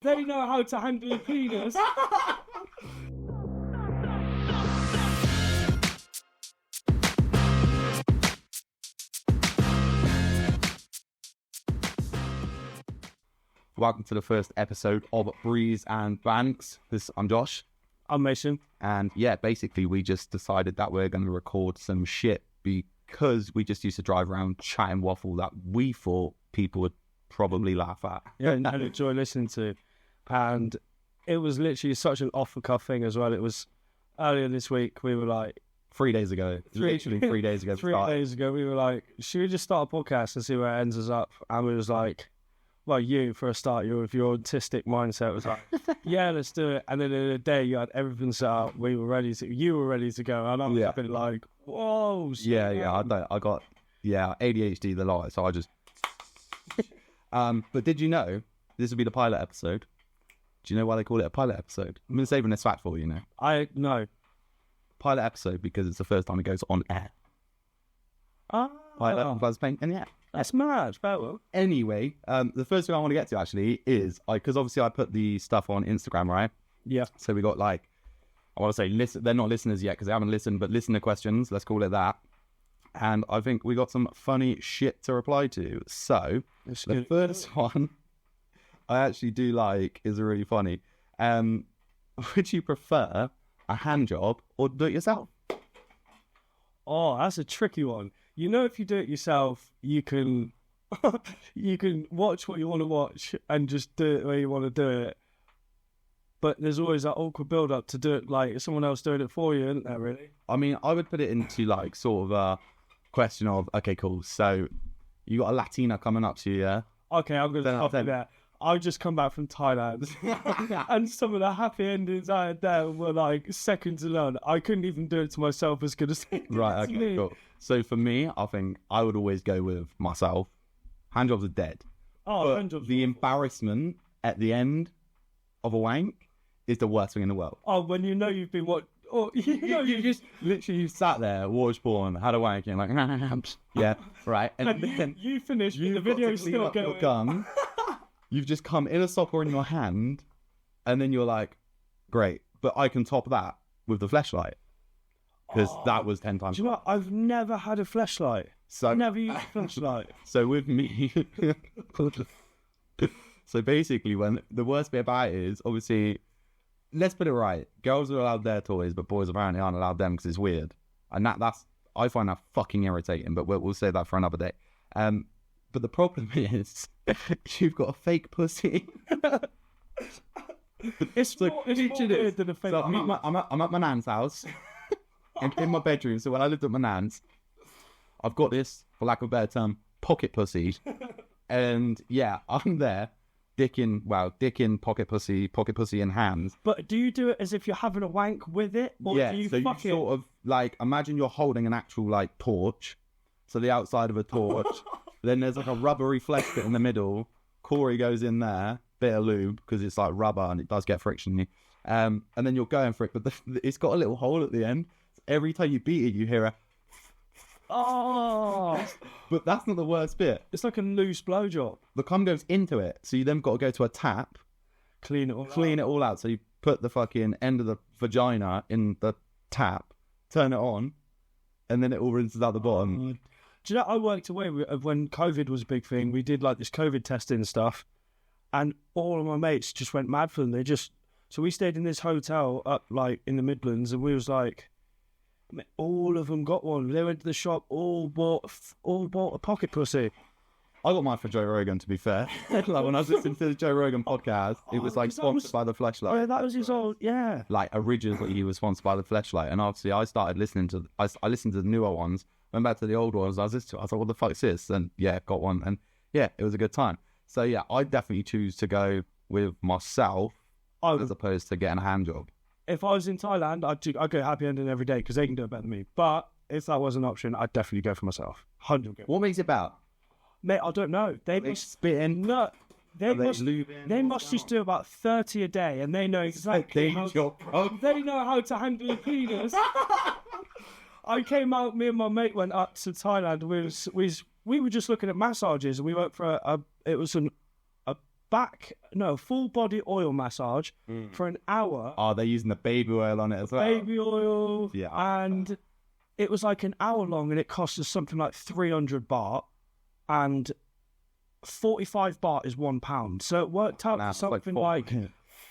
They know how to handle a penis. Welcome to the first episode of Breeze and Bants. I'm Josh. I'm Mason. And yeah, basically we just decided that we're going to record some shit because we just used to drive around chatting waffle that we thought people would probably laugh at. Yeah, and enjoy listening to. And it was literally such an off-the-cuff thing as well. It was earlier this week, we were like... 3 days ago. Literally 3 days ago. 3 days ago, we were like, should we just start a podcast and see where it ends us up? And we was like... Well, you, for a start, you with your autistic mindset was like, yeah, let's do it. And then in a day, you had everything set up. You were ready to go. And I'm been like, whoa. I got ADHD the lot. So I just, but did you know this would be the pilot episode? Do you know why they call it a pilot episode? I'm going to saving this fact for you, I know. Pilot episode because it's the first time it goes on air. Pilot, buzz paint, and yeah. That's mad. Well. Anyway, the first thing I want to get to actually is, because obviously I put the stuff on Instagram, right? Yeah. So we got I want to say, they're not listeners yet because they haven't listened, but listener questions, let's call it that. And I think we got some funny shit to reply to. So the first one I actually do like is really funny. Would you prefer a hand job or do it yourself? Oh, that's a tricky one. You know, if you do it yourself, you can watch what you want to watch and just do it the way you want to do it. But there's always that awkward build-up to do it like someone else doing it for you, isn't there, really? I mean, I would put it into sort of a question of, okay, cool. So you got a Latina coming up to you, yeah? Okay, I'm going to stop it there. I just come back from Thailand and some of the happy endings I had there were second to none. I couldn't even do it to myself as good as it right, okay, me. Cool. So for me, I think I would always go with myself. Handjobs are dead. Oh, handjobs. The embarrassment at the end of a wank is the worst thing in the world. Oh, when you know you've been what? Oh, you just literally sat there, watched porn, had a wank, and yeah, right. And then you finished, the video's still going. Your gun. You've just come in a sock or in your hand, and then you're like, great, but I can top that with the fleshlight. Because that was 10 times. Do you know what? I've never had a fleshlight. So never used a fleshlight. So with me, so basically, when the worst bit about it is, obviously, let's put it right. Girls are allowed their toys, but boys apparently aren't allowed them because it's weird. And that's I find that fucking irritating. But we'll say that for another day. But the problem is, you've got a fake pussy. It's more weird than a fake. So I'm at my nan's house. in my bedroom. So when I lived at my nan's, I've got this, for lack of a better term, pocket pussy. And yeah, I'm there, dick in pocket pussy in hands. But do you do it as if you're having a wank with it? Or do you fuck it? Sort of imagine you're holding an actual torch. So the outside of a torch. Then there's a rubbery flesh bit in the middle. Corey goes in there, bit of lube, because it's rubber and it does get friction. And then you're going for it, but it's got a little hole at the end. Every time you beat it, you hear a... Oh! But that's not the worst bit. It's like a loose blowjob. The cum goes into it, so you then got to go to a tap. Clean it all out. So you put the fucking end of the vagina in the tap, turn it on, and then it all rinses out the bottom. Do you know, I worked away when COVID was a big thing. We did this COVID testing stuff, and all of my mates just went mad for them. So we stayed in this hotel up in the Midlands, and we was all of them got one. They went to the shop, all bought a pocket pussy. I got mine for Joe Rogan, to be fair. When I was listening to the Joe Rogan podcast, it was sponsored by the Fleshlight. Oh, yeah, that was his old, yeah. Originally he was sponsored by the Fleshlight, and obviously I started listening to, I listened to the newer ones, went back to the old ones, I was like, what the fuck is this? And yeah, got one, and yeah, it was a good time. So yeah, I definitely choose to go with myself as opposed to getting a hand job. If I was in Thailand, I'd go happy ending every day because they can do it better than me. But if that was an option, I'd definitely go for myself. 100%. What makes it better? Mate, I don't know. They must spitting. No, they must just do about 30 a day, and they know exactly. They know how to handle a penis. I came out. Me and my mate went up to Thailand. We were just looking at massages, and we went for a full body oil massage for an hour. Oh, they're using the baby oil on it as well. Baby oil. Yeah. And it was like an hour long, and it cost us something like 300 baht. And 45 baht is £1. So it worked out to something like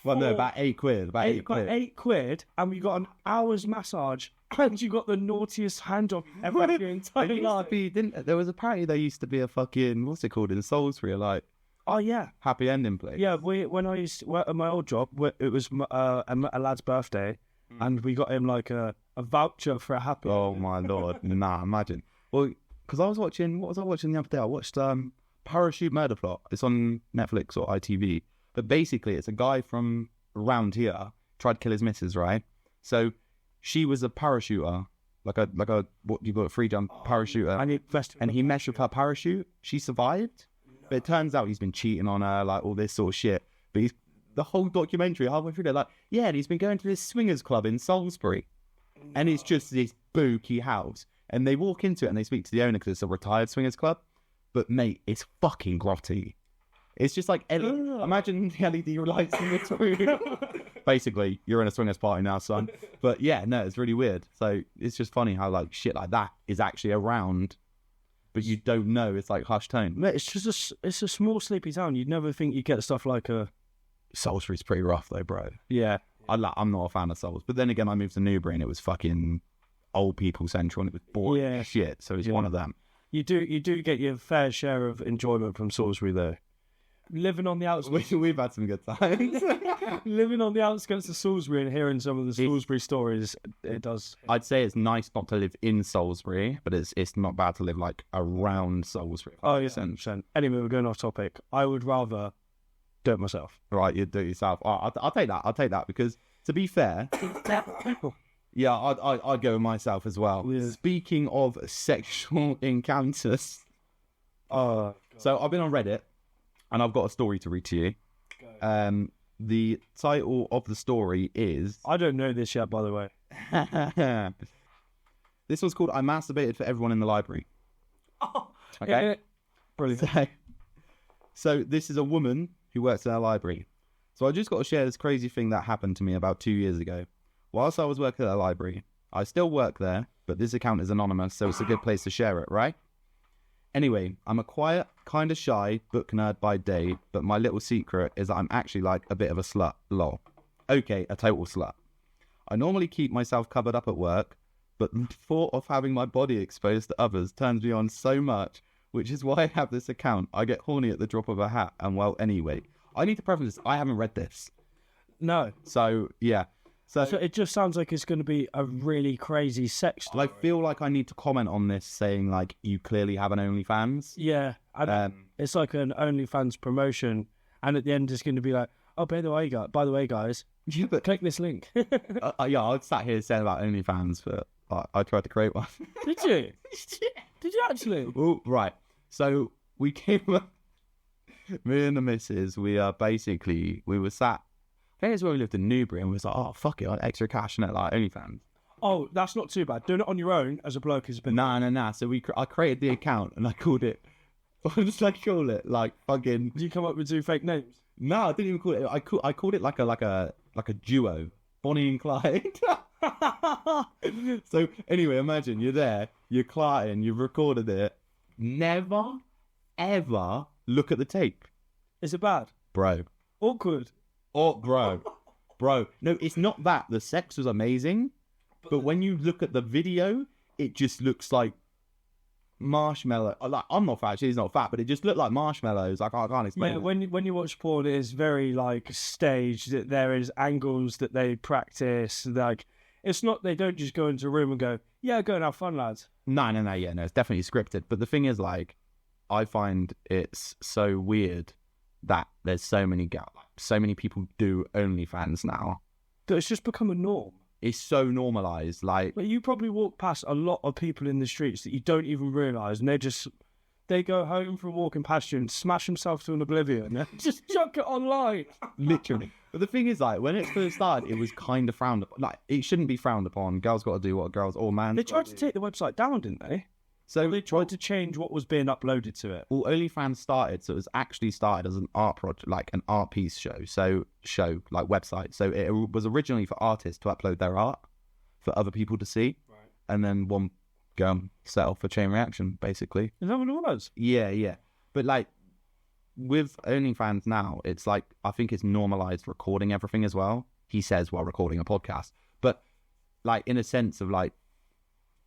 well, no, about £8. About £8, and we got an hour's massage, and you got the naughtiest hand job ever in your entire life. There was apparently there used to be a fucking, what's it called, in Salisbury, like, oh yeah, happy ending place. Yeah, when I used to work at my old job, it was a lad's birthday, and we got him like a voucher for a happy Oh ending. my lord, nah, imagine. Well, because what was I watching the other day? I watched Parachute Murder Plot. It's on Netflix or ITV. But basically, it's a guy from around here tried to kill his missus, right? So she was a parachuter, like a what do you call it, free jump parachuter, and he messed with her parachute. She survived, but it turns out he's been cheating on her, like all this sort of shit. But the whole documentary halfway through, they're like, yeah, and he's been going to this swingers club in Salisbury, and it's just this spooky house. And they walk into it and they speak to the owner because it's a retired swingers club. But mate, it's fucking grotty. It's just like, imagine the LED lights in this room. Basically, you're in a swingers party now, son. But yeah, no, it's really weird. So it's just funny how like shit like that is actually around, but you don't know. It's like hushed tone. Mate, it's just it's a small sleepy town. You'd never think you'd get stuff like a... Salisbury's pretty rough though, bro. Yeah. I'm not a fan of Salisbury. But then again, I moved to Newbury and it was fucking old people central and it was boring as shit. So it's one of them. You do get your fair share of enjoyment from Salisbury though. Living on the outskirts, we've had some good times. Living on the outskirts of Salisbury and hearing some of the Salisbury stories, it does. I'd say it's nice not to live in Salisbury, but it's not bad to live like around Salisbury. Oh yeah, 100%. Anyway, we're going off topic. I would rather do it myself. Right, you do it yourself. Oh, I'll take that. I'll take that because to be fair, yeah, I'd go with myself as well. Yeah. Speaking of sexual encounters, so I've been on Reddit. And I've got a story to read to you. The title of the story is... I don't know this yet, by the way. This one's called I Masturbated for Everyone in the Library. Oh, okay. Yeah. Brilliant. So this is a woman who works in our library. So I just got to share this crazy thing that happened to me about 2 years ago. Whilst I was working at a library, I still work there, but this account is anonymous, so it's a good place to share it, right? Anyway, I'm a quiet, kind of shy book nerd by day, but my little secret is that I'm actually like a bit of a slut, lol. Okay, a total slut. I normally keep myself covered up at work, but the thought of having my body exposed to others turns me on so much, which is why I have this account. I get horny at the drop of a hat, and well, anyway. I need to preface this, I haven't read this. No. So, yeah. So it just sounds like it's going to be a really crazy sex story. I feel like I need to comment on this saying, like, you clearly have an OnlyFans. Yeah. It's like an OnlyFans promotion. And at the end, it's going to be like, oh, by the way, guys, yeah, but click this link. Yeah, I sat here saying about OnlyFans, but I tried to create one. Did you? Did you actually? Oh, right. So we came up, me and the missus, we were sat, I think it's when we lived in Newbury, and we was like, oh, fuck it, like, extra cash and it, like, OnlyFans. Oh, that's not too bad. Doing it on your own as a bloke is a bit... Nah. So I created the account, and I called it, what did I call it? Like, fucking... Did you come up with two fake names? No, I didn't even call it, I called it like a duo, Bonnie and Clyde. So, anyway, imagine, you're there, you're clarting, you've recorded it, never, ever look at the tape. Is it bad? Bro. Awkward. Oh, bro. No, it's not that. The sex was amazing, but when you look at the video, it just looks like marshmallow. Like, I'm not fat. She's not fat, but it just looked like marshmallows. Like, I can't explain. Yeah, it. when you watch porn, it is very like staged. There is angles that they practice. Like, it's not. They don't just go into a room and go, "Yeah, go and have fun, lads." No. Yeah, no. It's definitely scripted. But the thing is, like, I find it's so weird that there's so many people do OnlyFans now. That it's just become a norm. It's so normalised, like... But you probably walk past a lot of people in the streets that you don't even realise, and they go home from walking past you and smash themselves to an oblivion and just chuck it online. Literally. But the thing is, like, when it first started, it was kind of frowned upon. Like, it shouldn't be frowned upon. Girls got to do what girls or man... They tried to take the website down, didn't they? So they tried to change what was being uploaded to it. Well, OnlyFans started, so it was actually started as an art project, like an art piece show, like website. So it was originally for artists to upload their art for other people to see, right. And then one go and set off a chain reaction, basically. Is that what it was? Yeah. But like with OnlyFans now, it's like I think it's normalized recording everything as well. He says while recording a podcast, but like in a sense of like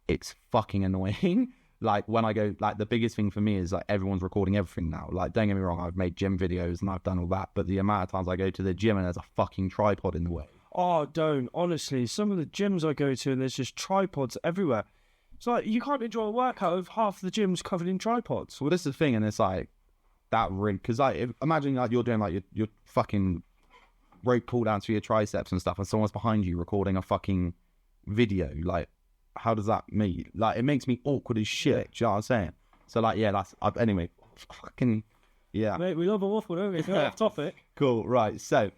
it's fucking annoying. Like when I go, like the biggest thing for me is like everyone's recording everything now. Like don't get me wrong, I've made gym videos and I've done all that, but the amount of times I go to the gym and there's a fucking tripod in the way. Oh, don't. Honestly, some of the gyms I go to and there's just tripods everywhere. It's like you can't enjoy a workout if half the gym's covered in tripods. Well, this is the thing, and it's like that rig, because like imagine like you're doing like your fucking rope pull downs for your triceps and stuff, and someone's behind you recording a fucking video. Like, how does that mean? Like, it makes me awkward as shit. Do you know what I'm saying? So like, yeah, that's anyway. Fucking yeah, mate. We love a waffle, don't we? It's off topic. Cool, right? So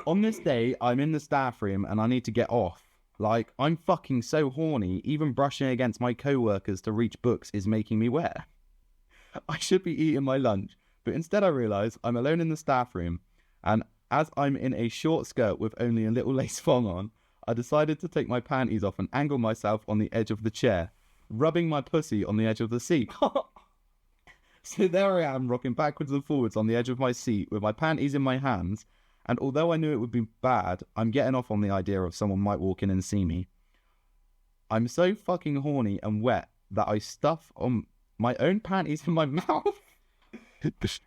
on this day, I'm in the staff room and I need to get off. Like, I'm fucking so horny. Even brushing against my co-workers to reach books is making me wet. I should be eating my lunch, but instead I realise I'm alone in the staff room, and as I'm in a short skirt with only a little lace thong on, I decided to take my panties off and angle myself on the edge of the chair, rubbing my pussy on the edge of the seat. So there I am, rocking backwards and forwards on the edge of my seat with my panties in my hands, and although I knew it would be bad, I'm getting off on the idea of someone might walk in and see me. I'm so fucking horny and wet that I stuff on my own panties in my mouth,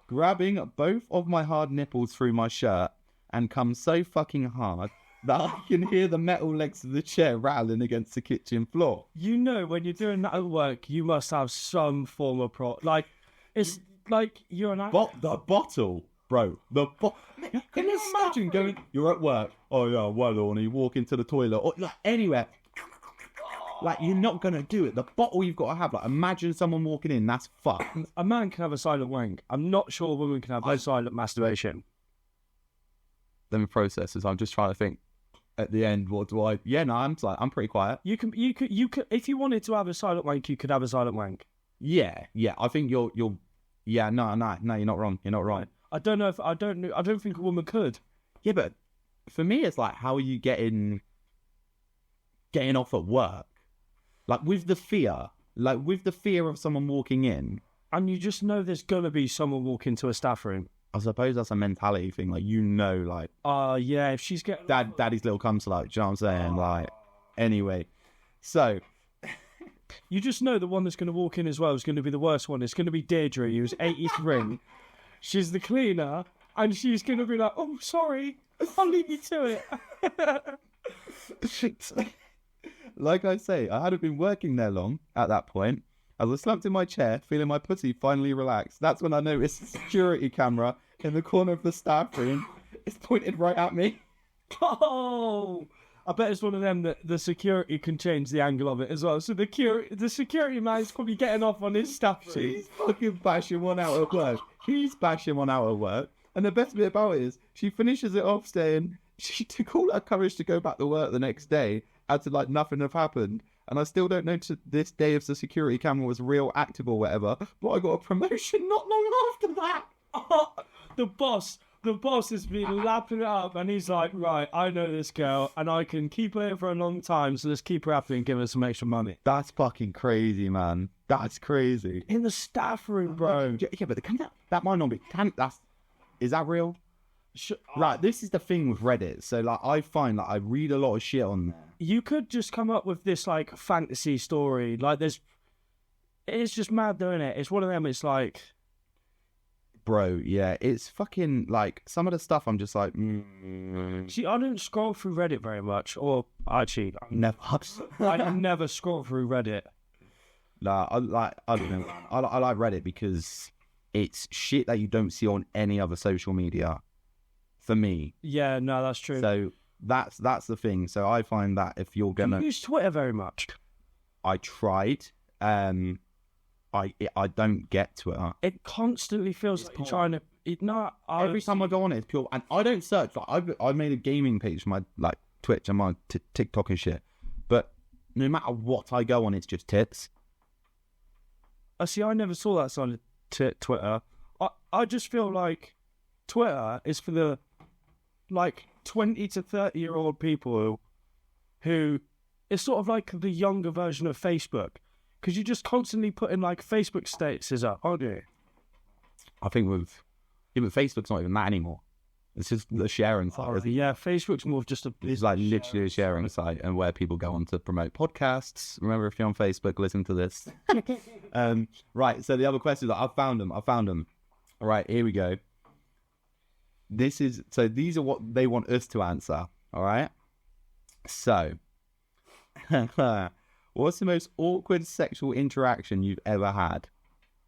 grabbing both of my hard nipples through my shirt, and come so fucking hard that I can hear the metal legs of the chair rattling against the kitchen floor. You know, when you're doing that at work, you must have some form of like, it's like you're an actor. The bottle, bro. Can you imagine going, you're at work, oh yeah, well, horny, you walk into the toilet, or like, anywhere. Like, you're not going to do it. The bottle you've got to have, like, imagine someone walking in, that's fucked. A man can have a silent wank. I'm not sure a woman can have a silent masturbation. Let me process this. I'm just trying to think. At the end, what do I... Yeah, no, I'm pretty quiet. You could, if you wanted to have a silent wank, you could have a silent wank. Yeah. I think you're... Yeah, no, you're not wrong. You're not wrong. I don't think a woman could. Yeah, but for me, it's like, how are you getting off at work? Like, with the fear of someone walking in. And you just know there's going to be someone walk into a staff room. I suppose that's a mentality thing. Like, you know, like... yeah, if she's getting... Daddy's little cum slut, do you know what I'm saying? Like, anyway. So... You just know the one that's going to walk in as well is going to be the worst one. It's going to be Deirdre, who's 83. She's the cleaner, and she's going to be like, oh, sorry, I'll leave you to it. Like I say, I hadn't been working there long at that point. As I slumped in my chair, feeling my pussy finally relaxed, that's when I noticed a security camera in the corner of the staff room. It's pointed right at me. Oh! I bet it's one of them that the security can change the angle of it as well. So the security man's probably getting off on his staff room. He's fucking bashing one out at work. He's bashing one out at work. And the best bit about it is, she finishes it off saying she took all her courage to go back to work the next day, acted like nothing had happened. And I still don't know to this day if the security camera was real, active or whatever, but I got a promotion not long after that. The boss has been lapping it up, and he's like, right, I know this girl, and I can keep her here for a long time, so let's keep her happy and give her some extra money. That's fucking crazy, man. That's crazy. In the staff room, bro. Yeah, but that might not be... Is that real? Right, this is the thing with Reddit. So, like, I find that I read a lot of shit on there. You could just come up with this, like, fantasy story. Like, it's just mad, though, isn't it? It's one of them, it's like... Bro, yeah, it's fucking, like, some of the stuff I'm just like... See, I don't scroll through Reddit very much, or, actually... I never scroll through Reddit. Nah, I don't know. I like Reddit because it's shit that you don't see on any other social media, for me. Yeah, no, that's true. So, that's the thing. So, I find that if you're gonna... Do you use Twitter very much? I tried, I don't get Twitter. It constantly feels like you're trying to... Every time I go on it, it's pure... And I don't search. Like, I've made a gaming page for my like Twitch and my TikTok and shit. But no matter what I go on, it's just tits. see, I never saw that side of Twitter. I just feel like Twitter is for the, like, 20 to 30-year-old people who it's sort of like the younger version of Facebook, because you just constantly put in, like, Facebook statuses up, aren't you? I think but Facebook's not even that anymore. It's just the sharing site. Isn't it? Yeah, Facebook's more of just It's like literally a sharing site, and where people go on to promote podcasts. Remember, if you're on Facebook, listen to this. Right, so the other question, I found them. All right, here we go. These are what they want us to answer. All right. So, what's the most awkward sexual interaction you've ever had?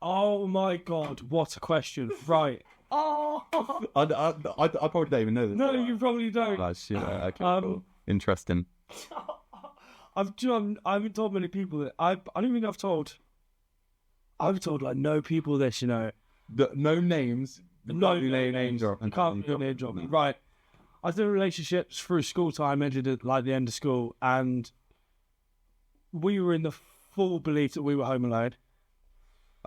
Oh my God, what a question! Right. Oh, I probably don't even know this. No, you probably don't. Oh, shit. Okay, cool. Interesting. I haven't told many people that. I don't think I've told like no people this. You know, No names. no names. Can't do name dropping. Right. I was in relationships through school time, ended at like the end of school, and we were in the full belief that we were home alone.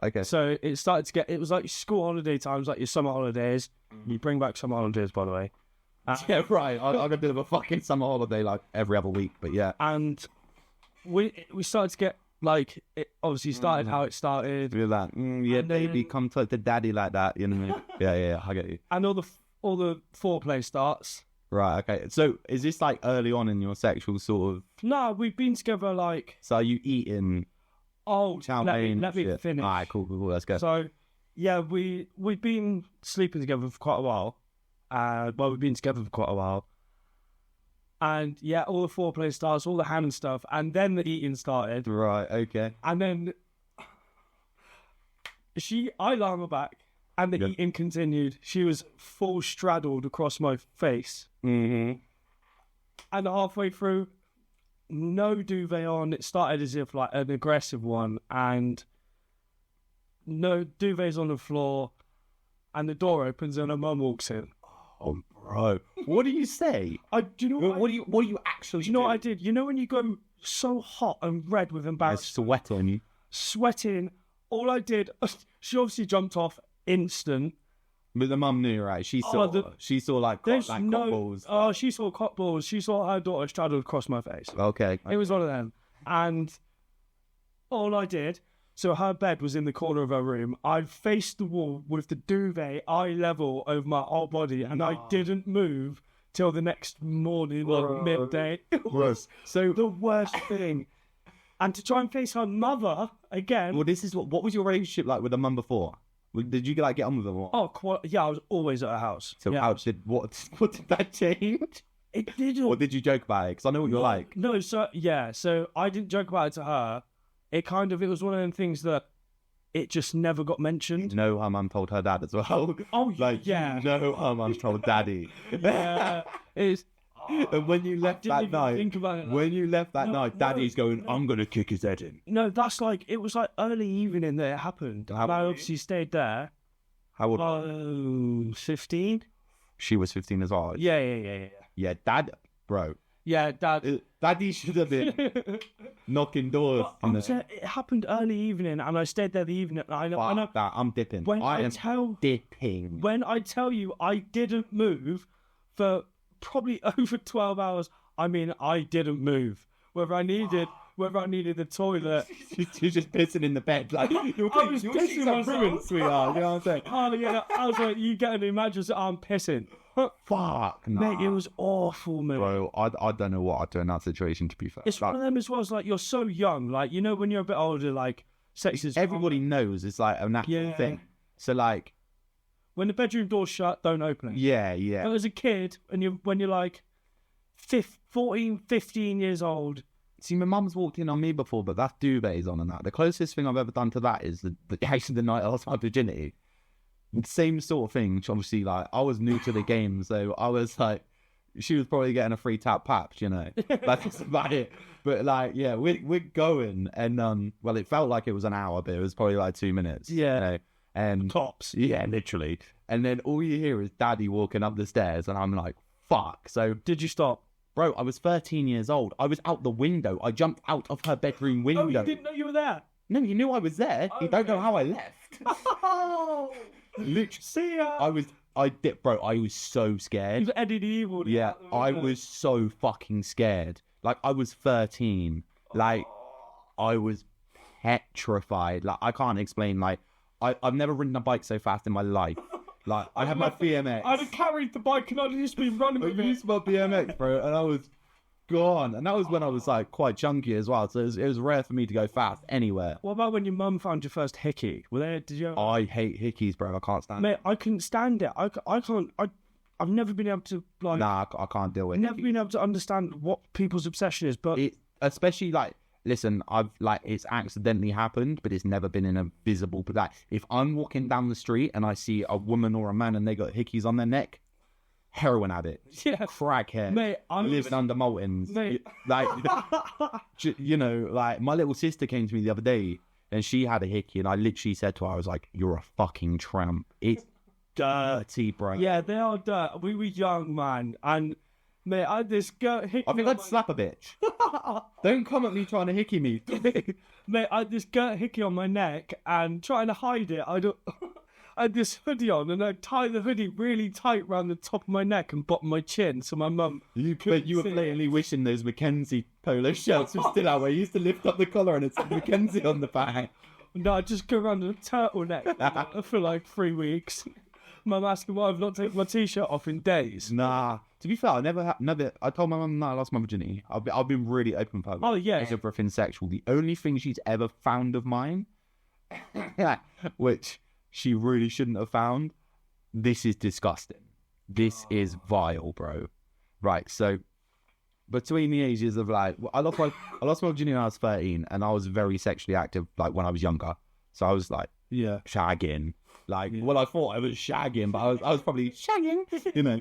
Okay. So it started to get. It was like school holiday times, like your summer holidays. You bring back summer holidays, by the way. Yeah, right. I got a bit of a fucking summer holiday like every other week, but yeah. And we started to get like it obviously started how it started. Look at that. Yeah, baby, come talk to daddy like that. You know what I mean? Yeah, I get you. And all the foreplay starts. Right. Okay. So is this like early on in your sexual sort of? No, we've been together like. So are you eating? Oh, let me finish. All right, cool. Let's go. So, yeah, we've been sleeping together for quite a while. We've been together for quite a while. And, yeah, all the foreplay starts, all the hand stuff, and then the eating started. Right, okay. And then I lie on my back, and the eating continued. She was full straddled across my face. Mm-hmm. And halfway through, no duvet on. It started as if like an aggressive one, and no duvets on the floor, and the door opens and her mum walks in. Oh, bro, what do you say? Do you know what do you actually? Do you know what I did? You know when you go so hot and red with embarrassment, sweat on you, sweating. All I did, she obviously jumped off instant. But the mum knew, right? She saw like cock balls. Oh, she saw cock balls. She saw her daughter straddled across my face. Okay. It was one of them. And all I did, so her bed was in the corner of her room. I faced the wall with the duvet eye level over my whole body, and I didn't move till the next morning, like midday. It was so the worst thing. And to try and face her mother again. Well, this is what was your relationship like with the mum before? Did you like get on with them? Oh, yeah, I was always at her house. So yeah. What did that change? It didn't. Or did you joke about it? Because I know what you're like. No, so I didn't joke about it to her. It was one of them things that it just never got mentioned. You know, her mum told her dad as well. Oh, like, yeah. You know, her mum told daddy. Yeah, it's. And when you left that night, daddy's going, I'm going to kick his head in. No, it was like early evening that it happened. And I obviously stayed there. How old? 15? She was 15 as well. Yeah. Yeah, dad, bro. Yeah, dad. Daddy should have been knocking doors. It happened early evening, and I stayed there the evening. I know. I'm dipping. Dipping. When I tell you I didn't move for probably over 12 hours, I mean, I didn't move. Whether I needed the toilet. You're just pissing in the bed. Like, you're pissing myself. Ruined, sweetheart. You know what I'm saying? Oh, yeah. I was like, you get an imagine that I'm pissing. Fuck, mate, it was awful, mate. Bro, I don't know what I'd do in that situation, to be fair. It's one of them as well. It's like, you're so young. Like, you know, when you're a bit older, like, sex is... Everybody knows it's like a natural thing. So, like... When the bedroom door's shut, don't open it. Yeah. But as a kid, and when you're like 14, 15 years old... See, my mum's walked in on me before, but that's duvets on and that. The closest thing I've ever done to that is actually the night I lost my virginity. Same sort of thing. Obviously, like, I was new to the game, so I was like, she was probably getting a free tap paps, you know. That's about it. But like, yeah, we're going, and well, it felt like it was an hour, but it was probably like 2 minutes. Yeah. You know? And tops. Yeah, literally. And then all you hear is daddy walking up the stairs, and I'm like, fuck. So did you stop? Bro, I was 13 years old. I was out the window. I jumped out of her bedroom window. Oh, you didn't know you were there? No, you knew I was there. You don't know how I left. Literally. See ya. I did, bro. I was so scared. You've Eddie the Evil. Yeah, I was so fucking scared. Like, I was 13. Like, I was petrified. Like, I can't explain. Like, I've never ridden a bike so fast in my life. Like, I had my BMX. I'd have carried the bike and I'd just been running with I it. used my BMX, bro, and I was gone. And that was when I was, like, quite chunky as well. So it was rare for me to go fast anywhere. What about when your mum found your first hickey? Did you? I hate hickeys, bro. I can't stand it. Mate, I couldn't stand it. I can't. I've never been able to like. Nah, I can't deal with it. Never been able to understand what people's obsession is, but Especially like, listen, it's accidentally happened, but it's never been in a visible. But like, if I'm walking down the street and I see a woman or a man and they got hickeys on their neck, heroin addict, yeah, crackhead, mate, I'm living under moltons, mate. like, you know, like my little sister came to me the other day and she had a hickey, and I literally said to her, I was like, "You're a fucking tramp. It's dirty, bro." Yeah, they are dirt. We were young, man, and mate, I had this girl hickey. I think I'd slap a bitch. Don't come at me trying to hickey me. Mate, I had this girt hickey on my neck, and trying to hide it, I had this hoodie on, and I'd tie the hoodie really tight round the top of my neck and bottom of my chin, so my mum. But you were blatantly wishing those Mackenzie polo shirts were still out where you used to lift up the collar and it's Mackenzie on the back. No, I just go around in a turtleneck for like 3 weeks. Mum asking why I've not taken my t-shirt off in days. Nah. To be fair, I never. I told my mum, no, I lost my virginity. I've been really open for her. Oh yeah. Everything sexual. The only thing she's ever found of mine, which she really shouldn't have found. This is disgusting. This is vile, bro. Right. So between the ages of like, I lost my virginity when I was 13, and I was very sexually active like when I was younger. So I was like, yeah, shagging. Like, well, I thought I was shagging, but I was probably shagging, you know.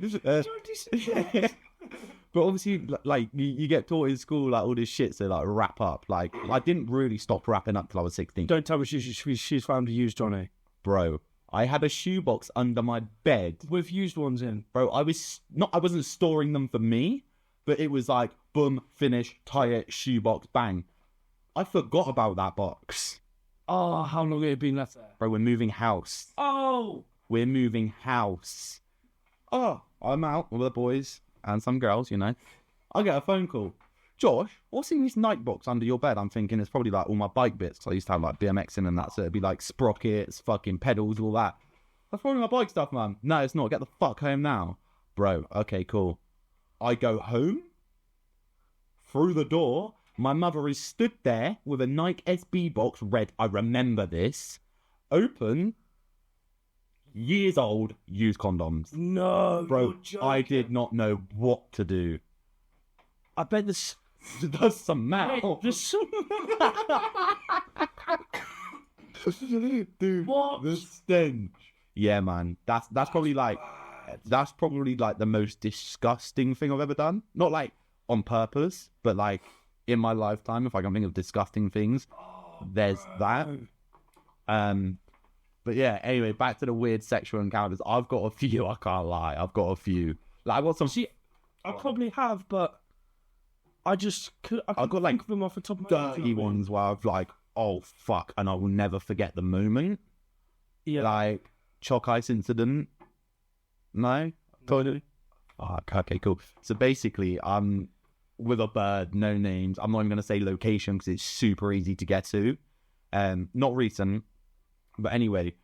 But obviously, like, you get taught in school, like, all this shit, so, like, wrap up. Like, I didn't really stop wrapping up till I was 16. Don't tell me she's found a used Johnny. Bro, I had a shoebox under my bed. With used ones in? Bro, I wasn't storing them for me, but it was like, boom, finish, tie it, shoebox, bang. I forgot about that box. Oh, how long had it been left there? Bro, we're moving house. Oh! We're moving house. Oh, I'm out with the boys and some girls, you know. I get a phone call. Josh, what's in this night box under your bed? I'm thinking it's probably like all my bike bits. So I used to have like BMX in and that. So it'd be like sprockets, fucking pedals, all that. That's probably my bike stuff, man. No, it's not. Get the fuck home now. Bro, okay, cool. I go home. Through the door. My mother is stood there with a Nike SB box, red, I remember this, open, years old, used condoms. No, bro, I did not know what to do. I bet there's some smell. There's some... Dude, what? The stench. Yeah, man, that's probably like the most disgusting thing I've ever done. Not like on purpose, but like in my lifetime, if I can think of disgusting things, there's that. But yeah, anyway, back to the weird sexual encounters. I've got a few, I can't lie. I've got a few. Like, I've got some... I probably have, but I got like think of them off the top of my head. Dirty ones where I've like, oh, fuck, and I will never forget the moment. Yeah. Like, Choc ice incident. No? Totally. Oh, okay, cool. So basically, with a bird, no names. I'm not even going to say location because it's super easy to get to. Not recent, but anyway,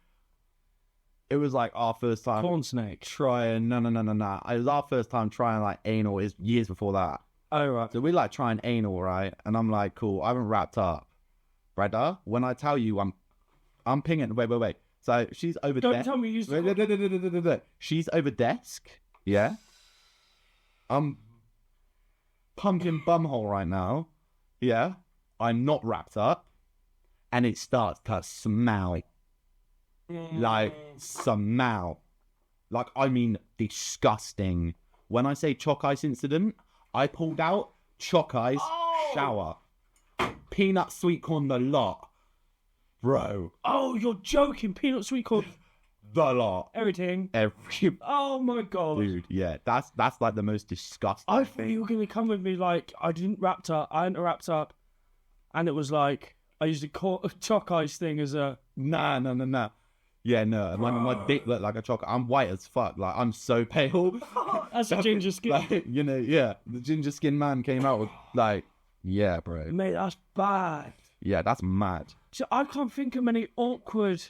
it was like our first time. Corn snake. Trying, no. It was our first time trying like anal. It's years before that. Oh, right. So we like trying anal, right? And I'm like, cool, I haven't wrapped up. Brother, when I tell you I'm pinging, wait. So she's over Don't tell me you used to... She's over desk, yeah? I'm pumping bumhole right now, yeah? I'm not wrapped up, and it starts to smell. Like, smell. Like, I mean, disgusting. When I say Choc ice incident, I pulled out Choc ice shower. Peanut sweet corn the lot. Bro. Oh, you're joking. Peanut sweet corn. The lot. Everything. Oh my god. Dude, yeah. That's like the most disgusting. I thought you were going to come with me like, I hadn't wrapped up, and it was like, I used to call a Choc ice thing as a... Nah. Yeah, no. My dick looked like a chocolate. I'm white as fuck. Like, I'm so pale. That's a ginger skin. Like, you know, yeah. The ginger skin man came out with, like, yeah, bro. Mate, that's bad. Yeah, that's mad. So I can't think of many awkward,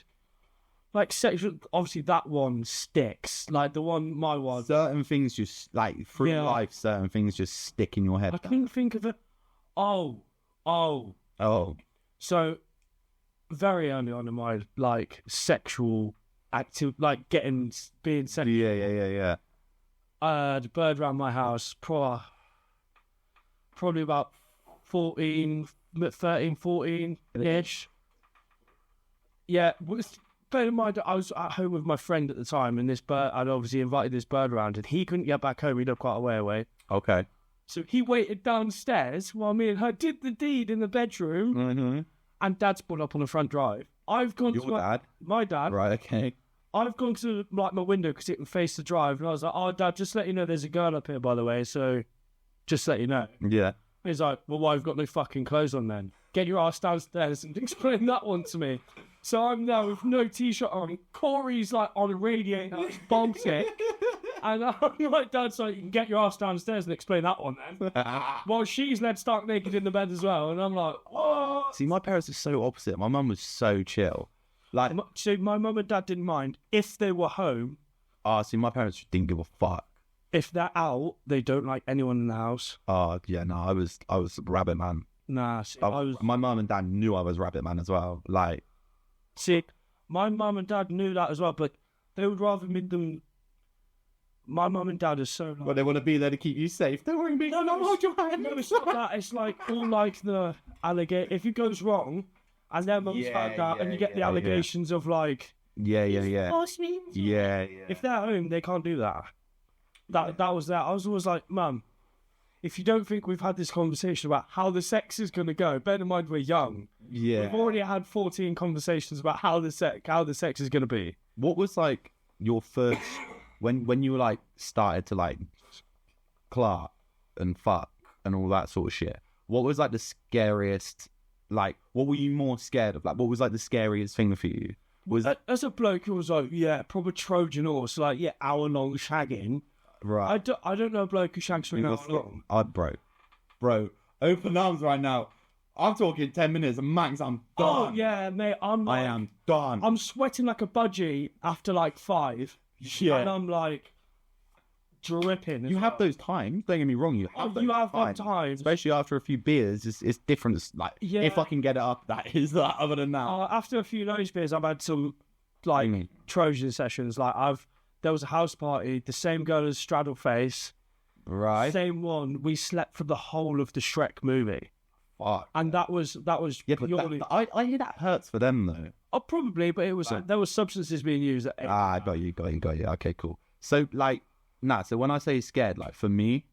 like, sexual... Obviously, that one sticks. Like, the one, my one. Certain things just, like, through life, certain things just stick in your head. I couldn't think of it. Oh. So, very early on in my, like, sexual active, like, being sexual. Yeah. The bird around my house, probably about 13, 14-ish. Yeah, bear in mind, I was at home with my friend at the time, and I'd obviously invited this bird around, and he couldn't get back home. He lived quite a way away. Okay. So he waited downstairs while me and her did the deed in the bedroom, and Dad's pulled up on the front drive. I've gone Your to dad? My dad. Right, okay. I've gone to, like, my window because it can face the drive, and I was like, "Oh, Dad, just let you know there's a girl up here, by the way, so just let you know." Yeah. He's like, "Well, why, I've got no fucking clothes on then? Get your ass downstairs and explain that one to me." So I'm now with no t-shirt on. Corey's, like, on a radiator, it's bomb sick. And I'm like, "Dad's like, you can get your ass downstairs and explain that one then." While she's led stark naked in the bed as well. And I'm like, "Oh." See, my parents are so opposite. My mum was so chill. Like, So my mum and dad didn't mind if they were home. see, my parents didn't give a fuck. If they're out, they don't like anyone in the house. Yeah, no, I was rabbit man. Nah, see, My mum and dad knew I was rabbit man as well. Like, see, my mum and dad knew that as well, but they would rather meet them. My mum and dad are so like... well, they want to be there to keep you safe. Don't worry, me. No, hold your hand. No, it's not that. It's like all like the alligator. If it goes wrong, and their mum's found out, and you get the allegations of like... Yeah. Yeah. If they're home, they can't do that. That was that. I was always like, "Mum, if you don't think we've had this conversation about how the sex is going to go, bear in mind we're young. Yeah. We've already had 14 conversations about how the sex is going to be." What was like your first when you like started to like clot and fuck and all that sort of shit? What was like the scariest? Like, what were you more scared of? Like, what was like the scariest thing for you? Was as a bloke who was like, yeah, proper Trojan horse, like, yeah, hour-long shagging. Right. I don't know a bloke who shags for an hour long. Bro, open arms right now. I'm talking 10 minutes, and max, I'm done. Oh, yeah, mate, I am done. I'm sweating like a budgie after, like, 5. Yeah. And I'm, like, dripping. You have those times, don't get me wrong, you have times. Especially after a few beers, it's different. It's like, if I can get it up, that is that. Other than that. After a few those beers, I've had some, like, Trojan sessions. Like, there was a house party, the same girl as Straddle Face. Right. Same one. We slept for the whole of the Shrek movie. Fuck. And that was yeah, but purely... I hear that hurts for them though. Oh, probably, but it was there were substances being used. I got you. Okay, cool. So like, so when I say scared, like for me,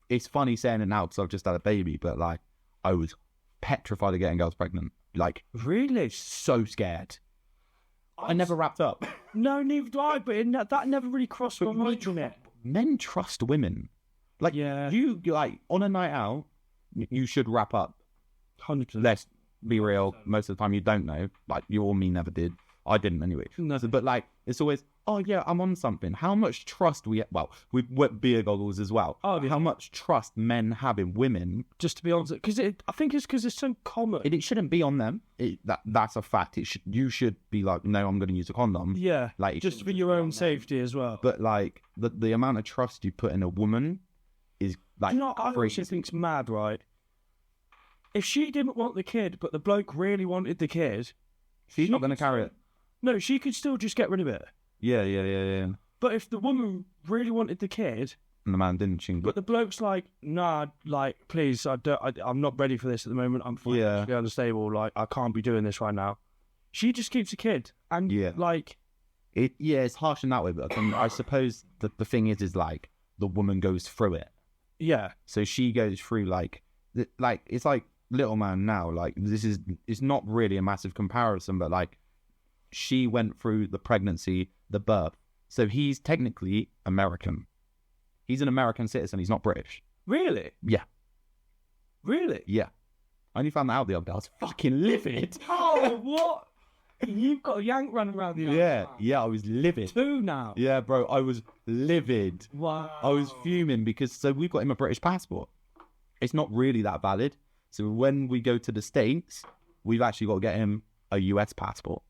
it's funny saying it now because I've just had a baby, but like I was petrified of getting girls pregnant. Like, really, so scared. I never wrapped up. No, neither do I. But that never really crossed my mind. Men trust women. Like, you like on a night out, you should wrap up. 100%. Let's be real. Most of the time, you don't know. Like, you or me never did. I didn't anyway. No. But like, it's always, oh yeah, I'm on something. How much trust we with beer goggles as well. Oh, how much trust men have in women? Just to be honest, I think it's because it's so common. It shouldn't be on them. That's a fact. You should be like, no, I'm going to use a condom. Yeah, like just for your own safety as well. But like the amount of trust you put in a woman is like, you know, I actually think's mad, right? If she didn't want the kid, but the bloke really wanted the kid, she's not going to carry it. No, she could still just get rid of it. Yeah. But if the woman really wanted the kid, and the man didn't, but the bloke's like, nah, like, please, I'm not ready for this at the moment. I'm financially unstable. Like, I can't be doing this right now. She just keeps a kid, and like, it's harsh in that way. But I suppose the thing is like the woman goes through it. Yeah. So she goes through like it's like little man now. Like it's not really a massive comparison, but like she went through the pregnancy, the birth. So he's technically American. He's an American citizen. He's not British. Really? Yeah. Really? Yeah. I only found that out the other day. I was fucking livid. Oh, what? You've got a yank running around the Yeah, I was livid. 2 now. Yeah, bro, I was livid. Wow. I was fuming because so we've got him a British passport. It's not really that valid. So when we go to the States, we've actually got to get him a US passport.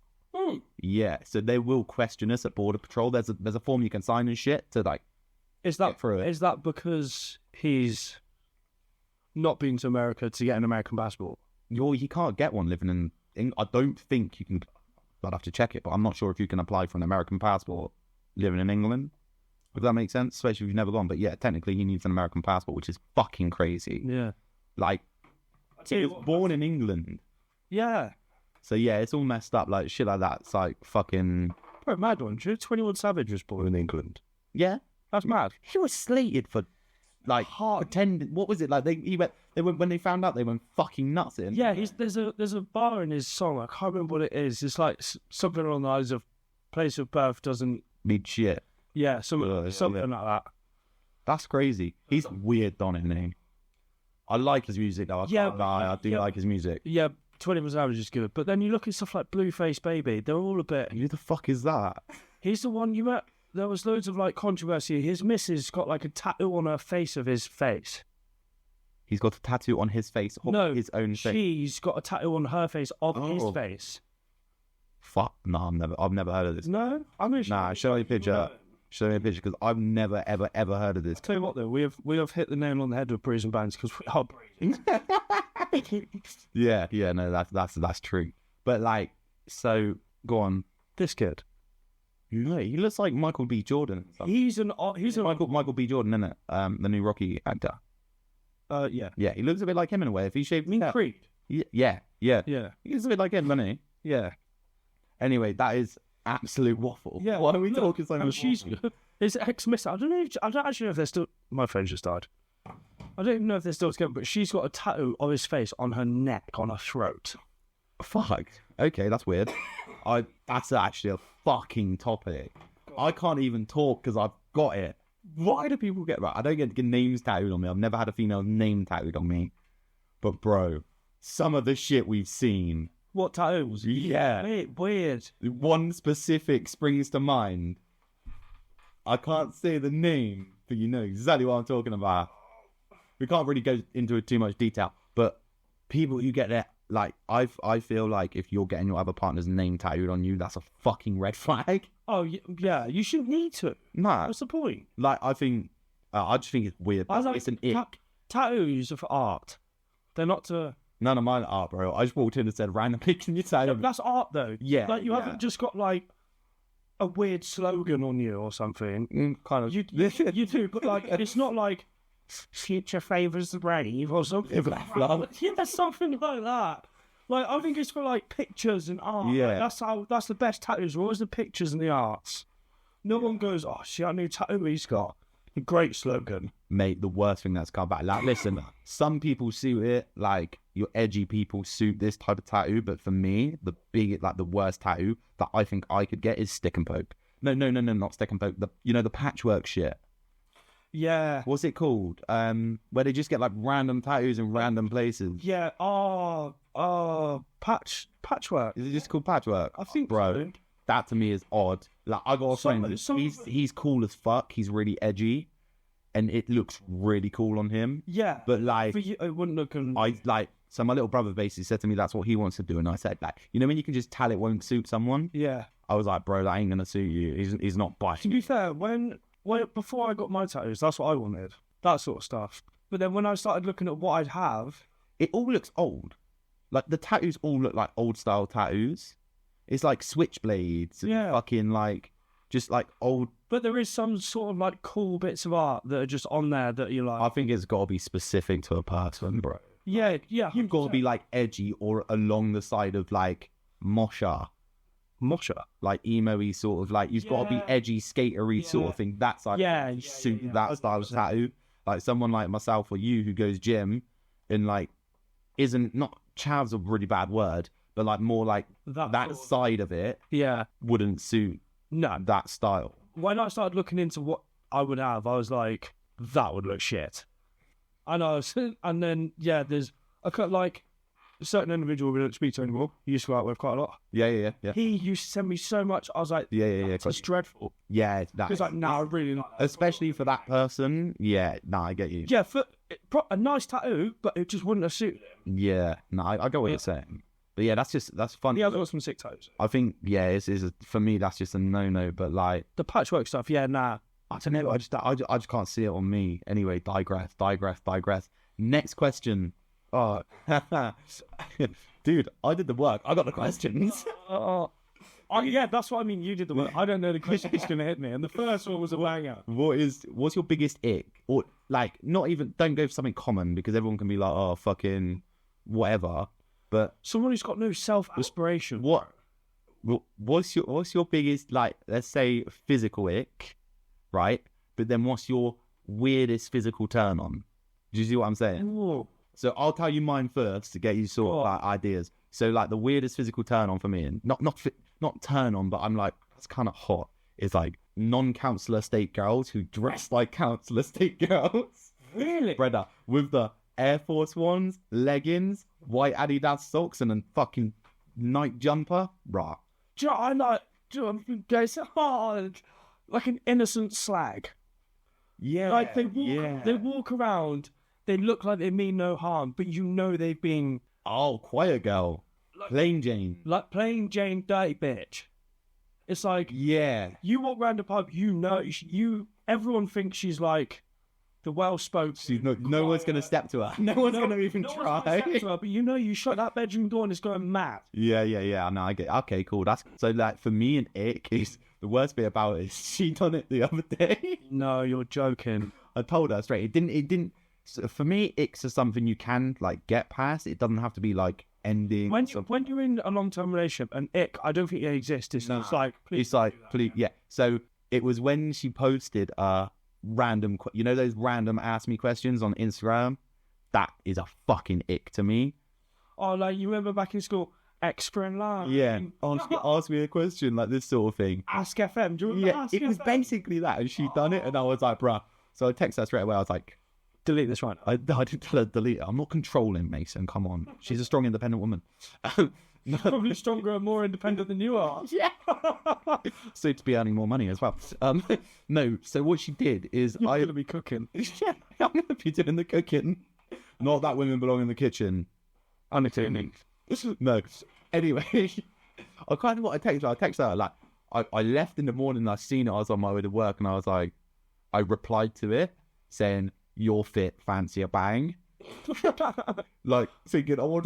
Yeah, so they will question us at Border Patrol. There's a form you can sign and shit to like. Is that get through it. Is that because he's not been to America to get an American passport? You can't get one living in. I don't think you can. I'd have to check it, but I'm not sure if you can apply for an American passport living in England. If that makes sense, especially if you've never gone. But yeah, technically he needs an American passport, which is fucking crazy. Yeah. Like, he was born in England. Yeah. So yeah, it's all messed up. Like, shit like that. It's like fucking... Bro, mad one. 21 Savage was born in England. Yeah. That's mad. He was slated for, like, pretending... What was it? Like, they went... When they found out, they went fucking nuts in. Yeah, there's a bar in his song. I can't remember what it is. It's like something along the lines of place of birth doesn't... Need shit. Yeah, something like that. That's crazy. He's weird, Don, isn't he? I like his music, though. I do like his music. Yeah, 21 Savage is good. But then you look at stuff like Blueface Baby, they're all a bit... Who the fuck is that? He's the one you met... There was loads of, like, controversy. His missus got, like, a tattoo on her face of his face. He's got a tattoo on his face of his own face? She's got a tattoo on her face of his face. Fuck, no, I've never heard of this. No? I'm going to Nah, show me a picture. Show me a picture, because I've never, ever, ever heard of this. Tell you what, though, we have hit the nail on the head with Breeze and Bants, because we are breathing. yeah, no, that's true. But, like, so, go on. This kid. No, he looks like Michael B. Jordan. He's Michael B. Jordan, isn't it? The new Rocky actor. Yeah. Yeah, he looks a bit like him in a way. If he shaved his head. Creed. Yeah. He looks a bit like him, doesn't he? Yeah. Anyway, that is absolute waffle. Yeah. Why are we talking so much? She's his ex-miss. I don't actually know if they're still... My phone just died. I don't even know if they're still together, but she's got a tattoo of his face on her neck, on her throat. Fuck. Okay, that's weird. That's actually a fucking topic. I can't even talk because I've got it. Why do people get that? I don't get names tattooed on me. I've never had a female name tattooed on me. But bro, some of the shit we've seen. What tattoos? Yeah. Weird. One specific springs to mind. I can't say the name, but you know exactly what I'm talking about. We can't really go into it too much detail, but people who get that, like, I feel like if you're getting your other partner's name tattooed on you, that's a fucking red flag. Oh, yeah, you shouldn't need to. Nah. What's the point? Like, I just think it's weird. It's an ick. Tattoos are for art. They're not to... None of mine are art, bro. I just walked in and said, randomly, can you tattoo me? That's art, though. Yeah. Like, you haven't just got, like, a weird slogan on you or something. Kind of. You do, but, like, it's not like, future favours the brave or something. Yeah, something like that. Like, I think it's for, like, pictures and art. Yeah. Like, that's the best tattoos. Always the pictures and the arts. No one goes, oh, see that new tattoo he's got. Great slogan. Mate, the worst thing that's come back. Like, listen, some people suit it. Like, your edgy people suit this type of tattoo. But for me, the worst tattoo that I think I could get is stick and poke. No, not stick and poke. The patchwork shit. Yeah. What's it called? Where they just get, like, random tattoos in random places. Yeah. Patchwork. Is it just called patchwork? I think bro. So. That to me is odd. Like, I got a friend. He's cool as fuck. He's really edgy, and it looks really cool on him. Yeah, but like, for you, it wouldn't look. So my little brother basically said to me that's what he wants to do, and I said, like, you know when you can just tell it won't suit someone. Yeah. I was like, bro, that ain't gonna suit you. He's not biting. To be fair, when before I got my tattoos, that's what I wanted. That sort of stuff. But then when I started looking at what I'd have, it all looks old. Like, the tattoos all look like old style tattoos. It's like switchblades and fucking, like, just like old. But there is some sort of, like, cool bits of art that are just on there that you like. I think it's got to be specific to a person, bro. Yeah. You've got to be, like, edgy or along the side of, like, Mosha. Like, emo-y sort of, like, you've got to be edgy, skatery sort of thing. That's like, suit that style of tattoo. Like, someone like myself or you who goes gym and, like, isn't, not, chav's a really bad word, but, like, more like that side of it wouldn't suit that style. When I started looking into what I would have, I was like, that would look shit. And then, there's, I got, like, a certain individual we don't speak to anymore. He used to go out with quite a lot. Yeah. He used to send me so much. I was like, Yeah. It's dreadful. Yeah, He's like, I really not. Especially for that person. Yeah, I get you. Yeah, for a nice tattoo, but it just wouldn't have suited him. Yeah, I get what you're saying. But yeah, that's fun. He has got some sick tattoos. I think, yeah, for me, that's just a no-no. But like the patchwork stuff, yeah, nah. I don't know. I just can't see it on me. Anyway, digress. Next question. Oh, dude, I did the work. I got the questions. Yeah, that's what I mean. You did the work. I don't know the question that's going to hit me. And the first one was a banger. What's your biggest ick? Or like, not even, don't go for something common because everyone can be like, oh, fucking whatever. But someone who's got no self-aspiration. What's your biggest, like, let's say physical ick, right? But then what's your weirdest physical turn on? Do you see what I'm saying? Ooh. So I'll tell you mine first to get you sort of like ideas. So like the weirdest physical turn on for me, and not turn on, but I'm like, that's kind of hot, is like non-counsellor state girls who dress like counsellor state girls. Really? Brother, with the Air Force Ones, leggings, white Adidas socks, and a fucking night jumper. Rah. Do you know, I like, they say, like an innocent slag. Yeah. Like they walk around, they look like they mean no harm, but you know they've been... Oh, quiet girl. Plain Jane. Like plain Jane, dirty bitch. It's like... Yeah. You walk around the pub, you know, everyone thinks she's like the well-spoken... No one's going to step to her. No one's going to even try. One's gonna step to her, but you know you shut that bedroom door and it's going mad. Yeah. No, I get it. Okay, cool. So like for me, an ick is... The worst bit about it is she done it the other day. No, you're joking. I told her straight. It didn't. For me, icks are something you can like get past. It doesn't have to be like ending. When you're in a long-term relationship, an ick, I don't think it exists. It's like, please. Yeah. So it was when she posted random, those random ask me questions on Instagram. That is a fucking ick to me. Oh, like you remember back in school, extra and large. Yeah. Ask me a question, like this sort of thing. Ask FM. Do you remember Ask it FM? was basically that, and she'd done it, and I was like, bruh. So I texted her straight away. I was like, delete this right now. I didn't tell her to delete it. I'm not controlling Mason. Come on. She's a strong, independent woman. Probably stronger and more independent than you are. Yeah. So to be earning more money as well. No. So what she did is You're going to be cooking. Yeah, I'm going to be doing the cooking. Not that women belong in the kitchen. Unattending. No. Anyway, I kind of what I texted her like I left in the morning and I seen it. I was on my way to work and I was like, I replied to it saying, "You're fit, fancy a bang." Like thinking, I want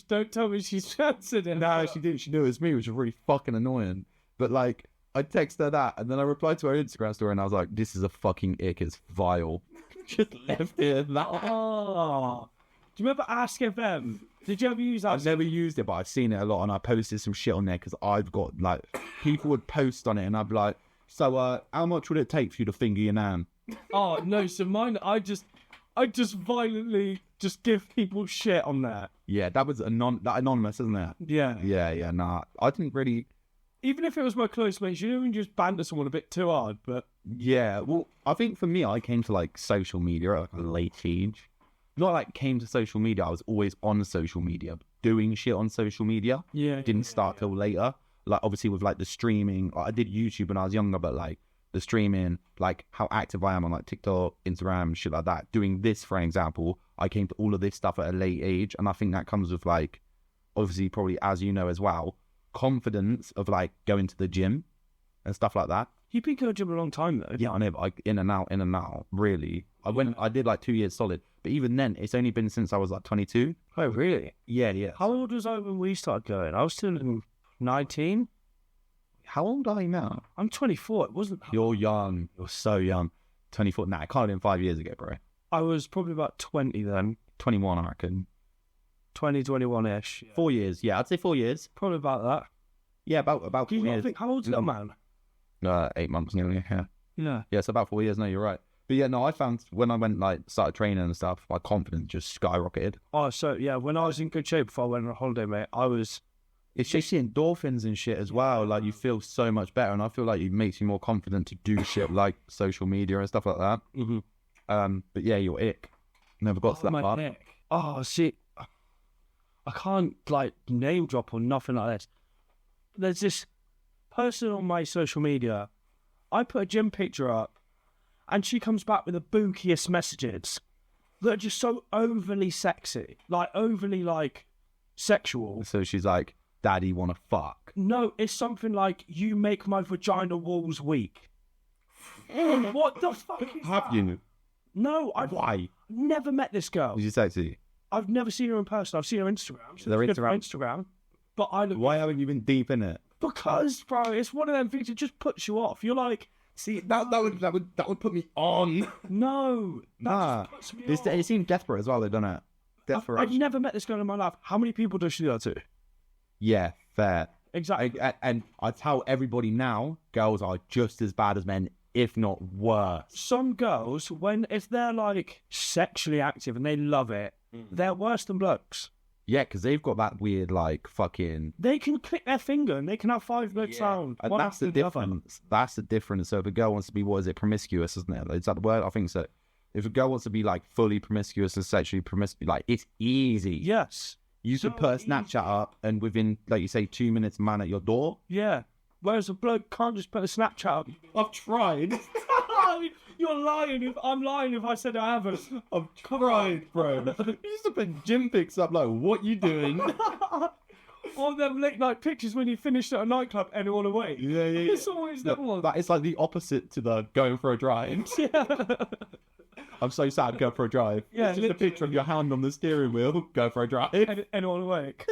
don't tell me she's fancying it. No, she didn't. She knew it was me, which was really fucking annoying. But like, I texted her that, and then I replied to her Instagram story, and I was like, "This is a fucking ick. It's vile." Just left it at that. Oh. Do you remember Ask FM? Did you ever use that? I've never used it, but I've seen it a lot, and I posted some shit on there because I've got like people would post on it, and I'd be like, "So, how much would it take for you to finger your nan?" Oh no! So mine, I just violently just give people shit on there. Yeah, that was anonymous, isn't it? Yeah. Yeah. Nah, I didn't really. Even if it was my close mates, you know, when you just banter someone a bit too hard, but yeah. Well, I think for me, I came to like social media at like a late age. Not like came to social media. I was always on social media, doing shit on social media. Yeah. Didn't start till later. Like obviously with like the streaming, I did YouTube when I was younger, but like the streaming, like how active I am on like TikTok, Instagram, shit like that. Doing this, for example, I came to all of this stuff at a late age, and I think that comes with like, obviously, probably as you know as well, confidence of like going to the gym and stuff like that. You've been going to the gym a long time though. Yeah, I know, but in and out, really. I did like 2 years solid, but even then, it's only been since I was like 22. Oh, really? Yeah. How old was I when we started going? I was still 19. How old are you now? I'm 24. It wasn't. You're young. You're so young. 24. Nah, it can't have been 5 years ago, bro. I was probably about 20 then. 21, I reckon. 20, 21-ish. Yeah. 4 years. Yeah, I'd say 4 years. Probably about that. Yeah, about 4 years. How old's that man? 8 months nearly, yeah. Yeah. Yeah, so about 4 years. No, you're right. But yeah, no, I found when I went, like, started training and stuff, my confidence just skyrocketed. Oh, so, yeah, when I was in good shape before I went on holiday, mate, I was... It's just the endorphins and shit as well. Like, you feel so much better, and I feel like it makes you more confident to do shit like social media and stuff like that. Mm-hmm. But yeah, your ick. Never got to that part. Ick. Oh, see, I can't like name drop or nothing like this. There's this person on my social media. I put a gym picture up, and she comes back with the bookiest messages that are just so overly sexy, like overly like sexual. So she's like, "Daddy, wanna fuck?" No, it's something like, "You make my vagina walls weak." What the fuck is Have that? you? No, Why? never met this girl. Did you sexy? I've never seen her in person. I've seen her Instagram. She's Their good for Instagram? Instagram. But I look... Why haven't you been deep in it? Because, bro, it's one of them things that just puts you off. You're like, See, that would put me on. no. That Nah, just puts me off. it seemed desperate as well. They've done it. Desperate. I've never met this girl in my life. How many people does she do that to? Yeah, fair. Exactly. And I tell everybody now, girls are just as bad as men, if not worse. Some girls, if they're like sexually active and they love it, they're worse than blokes. Yeah, because they've got that weird, like, fucking... They can click their finger and they can have 5 blokes down. And that's the difference. That's the difference. So if a girl wants to be, what is it, promiscuous, isn't it? Is that the word? I think so. If a girl wants to be, like, fully promiscuous and sexually promiscuous, like, it's easy. Yes. You could put a Snapchat up and within, like you say, 2 minutes, man at your door. Yeah. Whereas a bloke can't just put a Snapchat up. I've tried. You're lying. I'm lying if I said I haven't. I've tried, bro. You used to put gym pics up, like, what you doing? All them late night pictures when you finished at a nightclub and all away. Yeah. It's always that one. That is like the opposite to the going for a drive. Yeah. I'm so sad, go for a drive. Yeah, it's just a picture of your hand on the steering wheel, go for a drive. And all awake.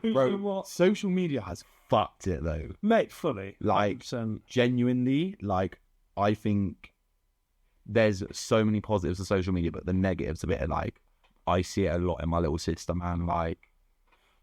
Bro, What? social media has fucked it though. Mate, fully. Like, 100%. genuinely, like, I think there's so many positives to social media, but the negatives of it are like, I see it a lot in my little sister, man. Like,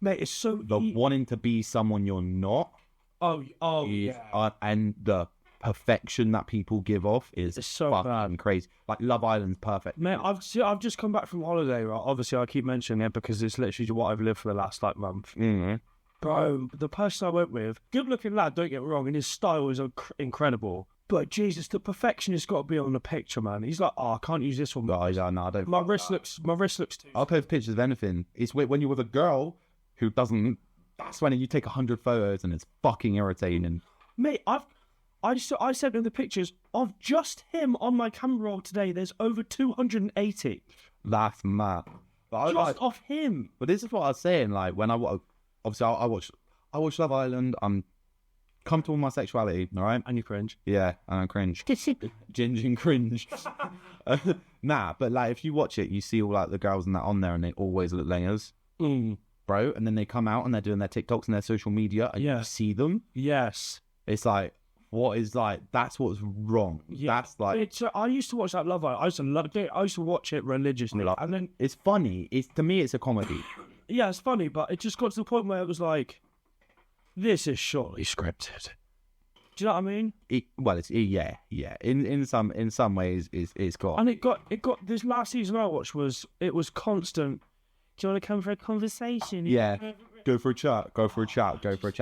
Mate, it's so... the wanting to be someone you're not. Oh, yeah. And the perfection that people give off is It's so fucking bad. crazy. Like, Love Island's perfect. Mate, I've just come back from holiday, right? Obviously, I keep mentioning it because it's literally what I've lived for the last, like, month. Mm-hmm. Bro, the person I went with, good-looking lad, don't get me wrong, and his style is incredible. But, Jesus, the perfection has got to be on the picture, man. He's like, I can't use this one. Guys, no, I don't. My wrist looks too... I'll post pictures of anything. It's when you're with a girl who doesn't. That's when you take 100 photos and it's fucking irritating. Mate, I sent him the pictures of just him on my camera roll today. There's over 280. That's mad. But Just off him. But this is what I was saying. Like when I watch Love Island. I'm comfortable with my sexuality. All right, And you cringe. yeah, and I'm cringe. Ginger and cringe. Nah, but like if you watch it, you see all like the girls and that on there, and they always look layers, bro. And then they come out and they're doing their TikToks and their social media, and Yeah. you see them. Yes. It's like, what is like? That's what's wrong. Yeah. That's like. I used to watch that Love Island. I used to love it. I used to watch it religiously. And then, It's funny. To me, it's a comedy. yeah, it's funny, but it just got to the point where it was like, this is surely scripted. Do you know what I mean? Yeah. In some ways, it's got. And it got this last season I watched was constant. Do you want to come for a conversation? Yeah. Go for a chat.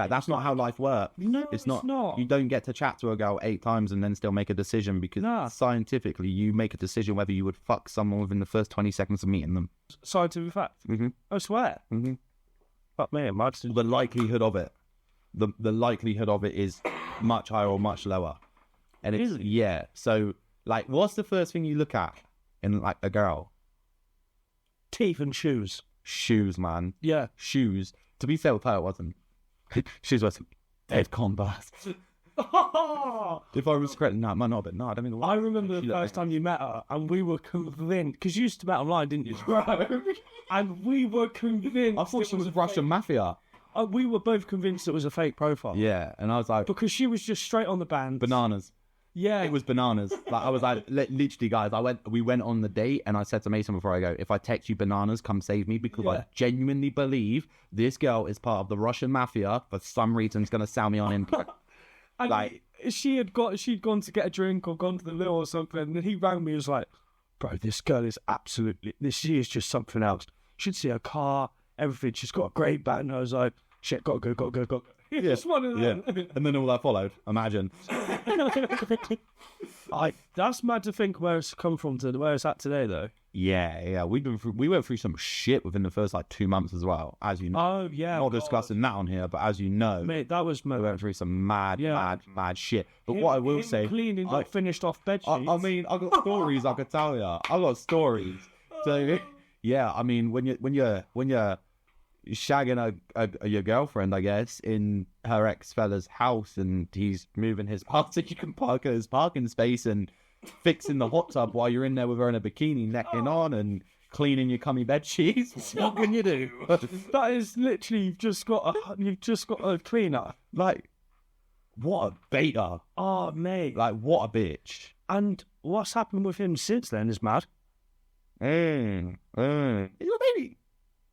That's not how life works. No, it's it's not. not. You don't get to chat to a girl 8 times and then still make a decision because scientifically, you make a decision whether you would fuck someone within the first 20 seconds of meeting them. Scientific fact. Mm-hmm. I swear. Mm-hmm. Fuck me, it might still... The likelihood of it, the likelihood of it is much higher or much lower, and it's Really? yeah. So, like, what's the first thing you look at in like a girl? Teeth and shoes. Shoes, man. Yeah. Shoes. To be fair with her, it wasn't. Shoes was dead Converse. If I was correct, no, it might not have been. No, I don't think it was. I remember the first time you met her, and we were convinced, because you used to met online, didn't you? And we were convinced. I thought she was Russian mafia. We were both convinced it was a fake profile. Yeah, and I was like, Because she was just straight on the band. bananas. Yeah. It was bananas. Like I was like, literally, guys. We went on the date, and I said to Mason before I go, if I text you bananas, come save me, because I genuinely believe this girl is part of the Russian mafia. For some reason, it's gonna sell me on impact. And like she'd gone to get a drink or gone to the loo or something, and he rang me and was like, bro, this girl is she is just something else. Should see her car, everything. She's got a great band. And I was like, shit, gotta go. It's one of them. And then all that followed. Imagine. That's mad to think where it's come from to where it's at today, though. Yeah. We went through some shit within the first 2 months as well, as you know. Oh yeah, not discussing that on here, but as you know, mate, that was we went through some mad shit. But what I will say, cleaning finished off bed sheets. I mean, I got stories I could tell you. I got stories. So yeah, I mean, when you're shagging your girlfriend, I guess, in her ex-fella's house, and he's moving his part so you can park at his parking space and fixing the hot tub while you're in there with her in a bikini necking on and cleaning your cummy bed sheets. What can you do? That is literally you've just got a cleaner. Like, what a beta. Oh mate. Like, what a bitch. And what's happened with him since then is mad. He's got a baby.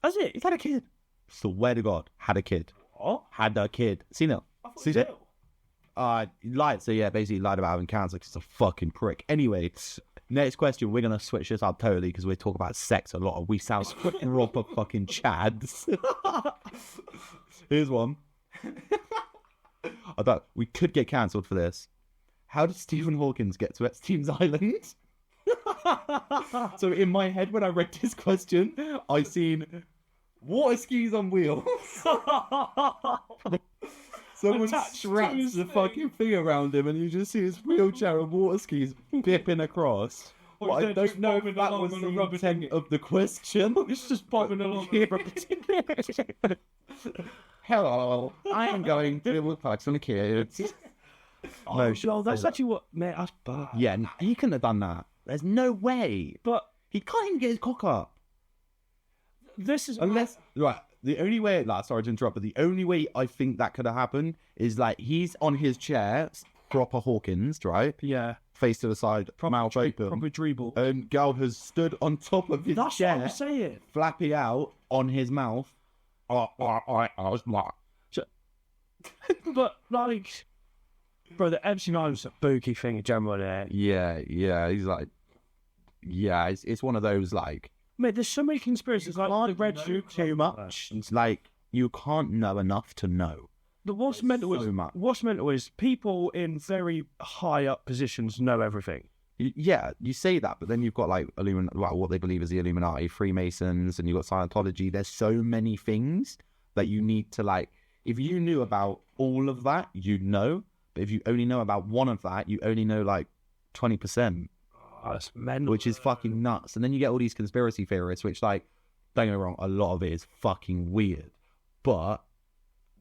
Has it? He's had a kid. Swear to God, had a kid. What? Had a kid. See now? See that? He lied. So yeah, basically lied about having cancer because he's a fucking prick. Anyway, next question. We're gonna switch this up totally because we talk about sex a lot. We sound proper fucking chads. Here's one. I thought we could get cancelled for this. How did Stephen Hawkins get to Epstein's Island? So in my head, when I read this question, I seen water skis on wheels. Someone straps the fucking thing around him, and you just see his wheelchair and water skis bipping across. Well, I don't know if that was the intent of the question. It's just bobbing along. Hello, I am going to look like some kids. No, that's actually what, mate. That's bad. Yeah, he couldn't have done that. There's no way. But he can't even get his cock up. This is right. The only way, sorry to interrupt, but the only way I think that could have happened is he's on his chair, proper Hawkins, right? Yeah. Face to the side, mouth open. Proper dribble. And girl has stood on top of his That's chair. What I'm saying. Flappy out on his mouth. I was like. But bro, the Epstein Island's a spooky thing in general. Yeah. He's like, yeah, it's one of those Mate, there's so many conspiracies, like the red suit. Too much. It's you can't know enough to know. What's mental is people in very high up positions know everything. Yeah, you say that, but then you've got what they believe is the Illuminati, Freemasons, and you've got Scientology. There's so many things that you need to if you knew about all of that, you'd know. But if you only know about one of that, you only know 20%. That's mental. Which is fucking nuts. And then you get all these conspiracy theorists, which don't get me wrong, a lot of it is fucking weird. But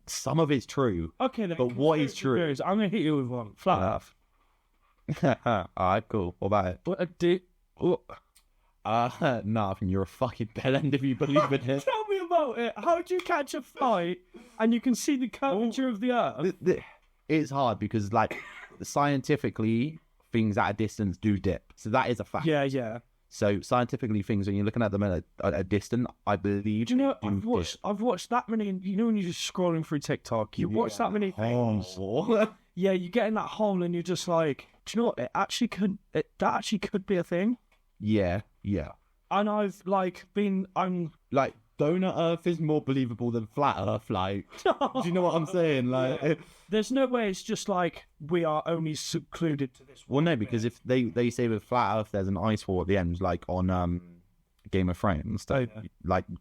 some of it's true. Okay, then. But what is true? Theories, I'm going to hit you with one. Flat Earth. Alright, cool. What about it? Nothing. You're a fucking bellend if you believe in it. Tell me about it. How do you catch a flight and you can see the curvature of the Earth? It's hard because, scientifically, things at a distance do dip. So that is a fact. Yeah. So scientifically, things when you're looking at them at a distance, I believe. Do you know? I've watched that many. You know when you're just scrolling through TikTok, you watch that many things. Yeah, you get in that hole and you're just like, do you know what? That actually could be a thing. Yeah. And I've I'm donut Earth is more believable than flat Earth. Do you know what I'm saying? There's no way it's just we are only secluded to this. Well, no, because if they say with flat Earth there's an ice wall at the end, on Game of Thrones,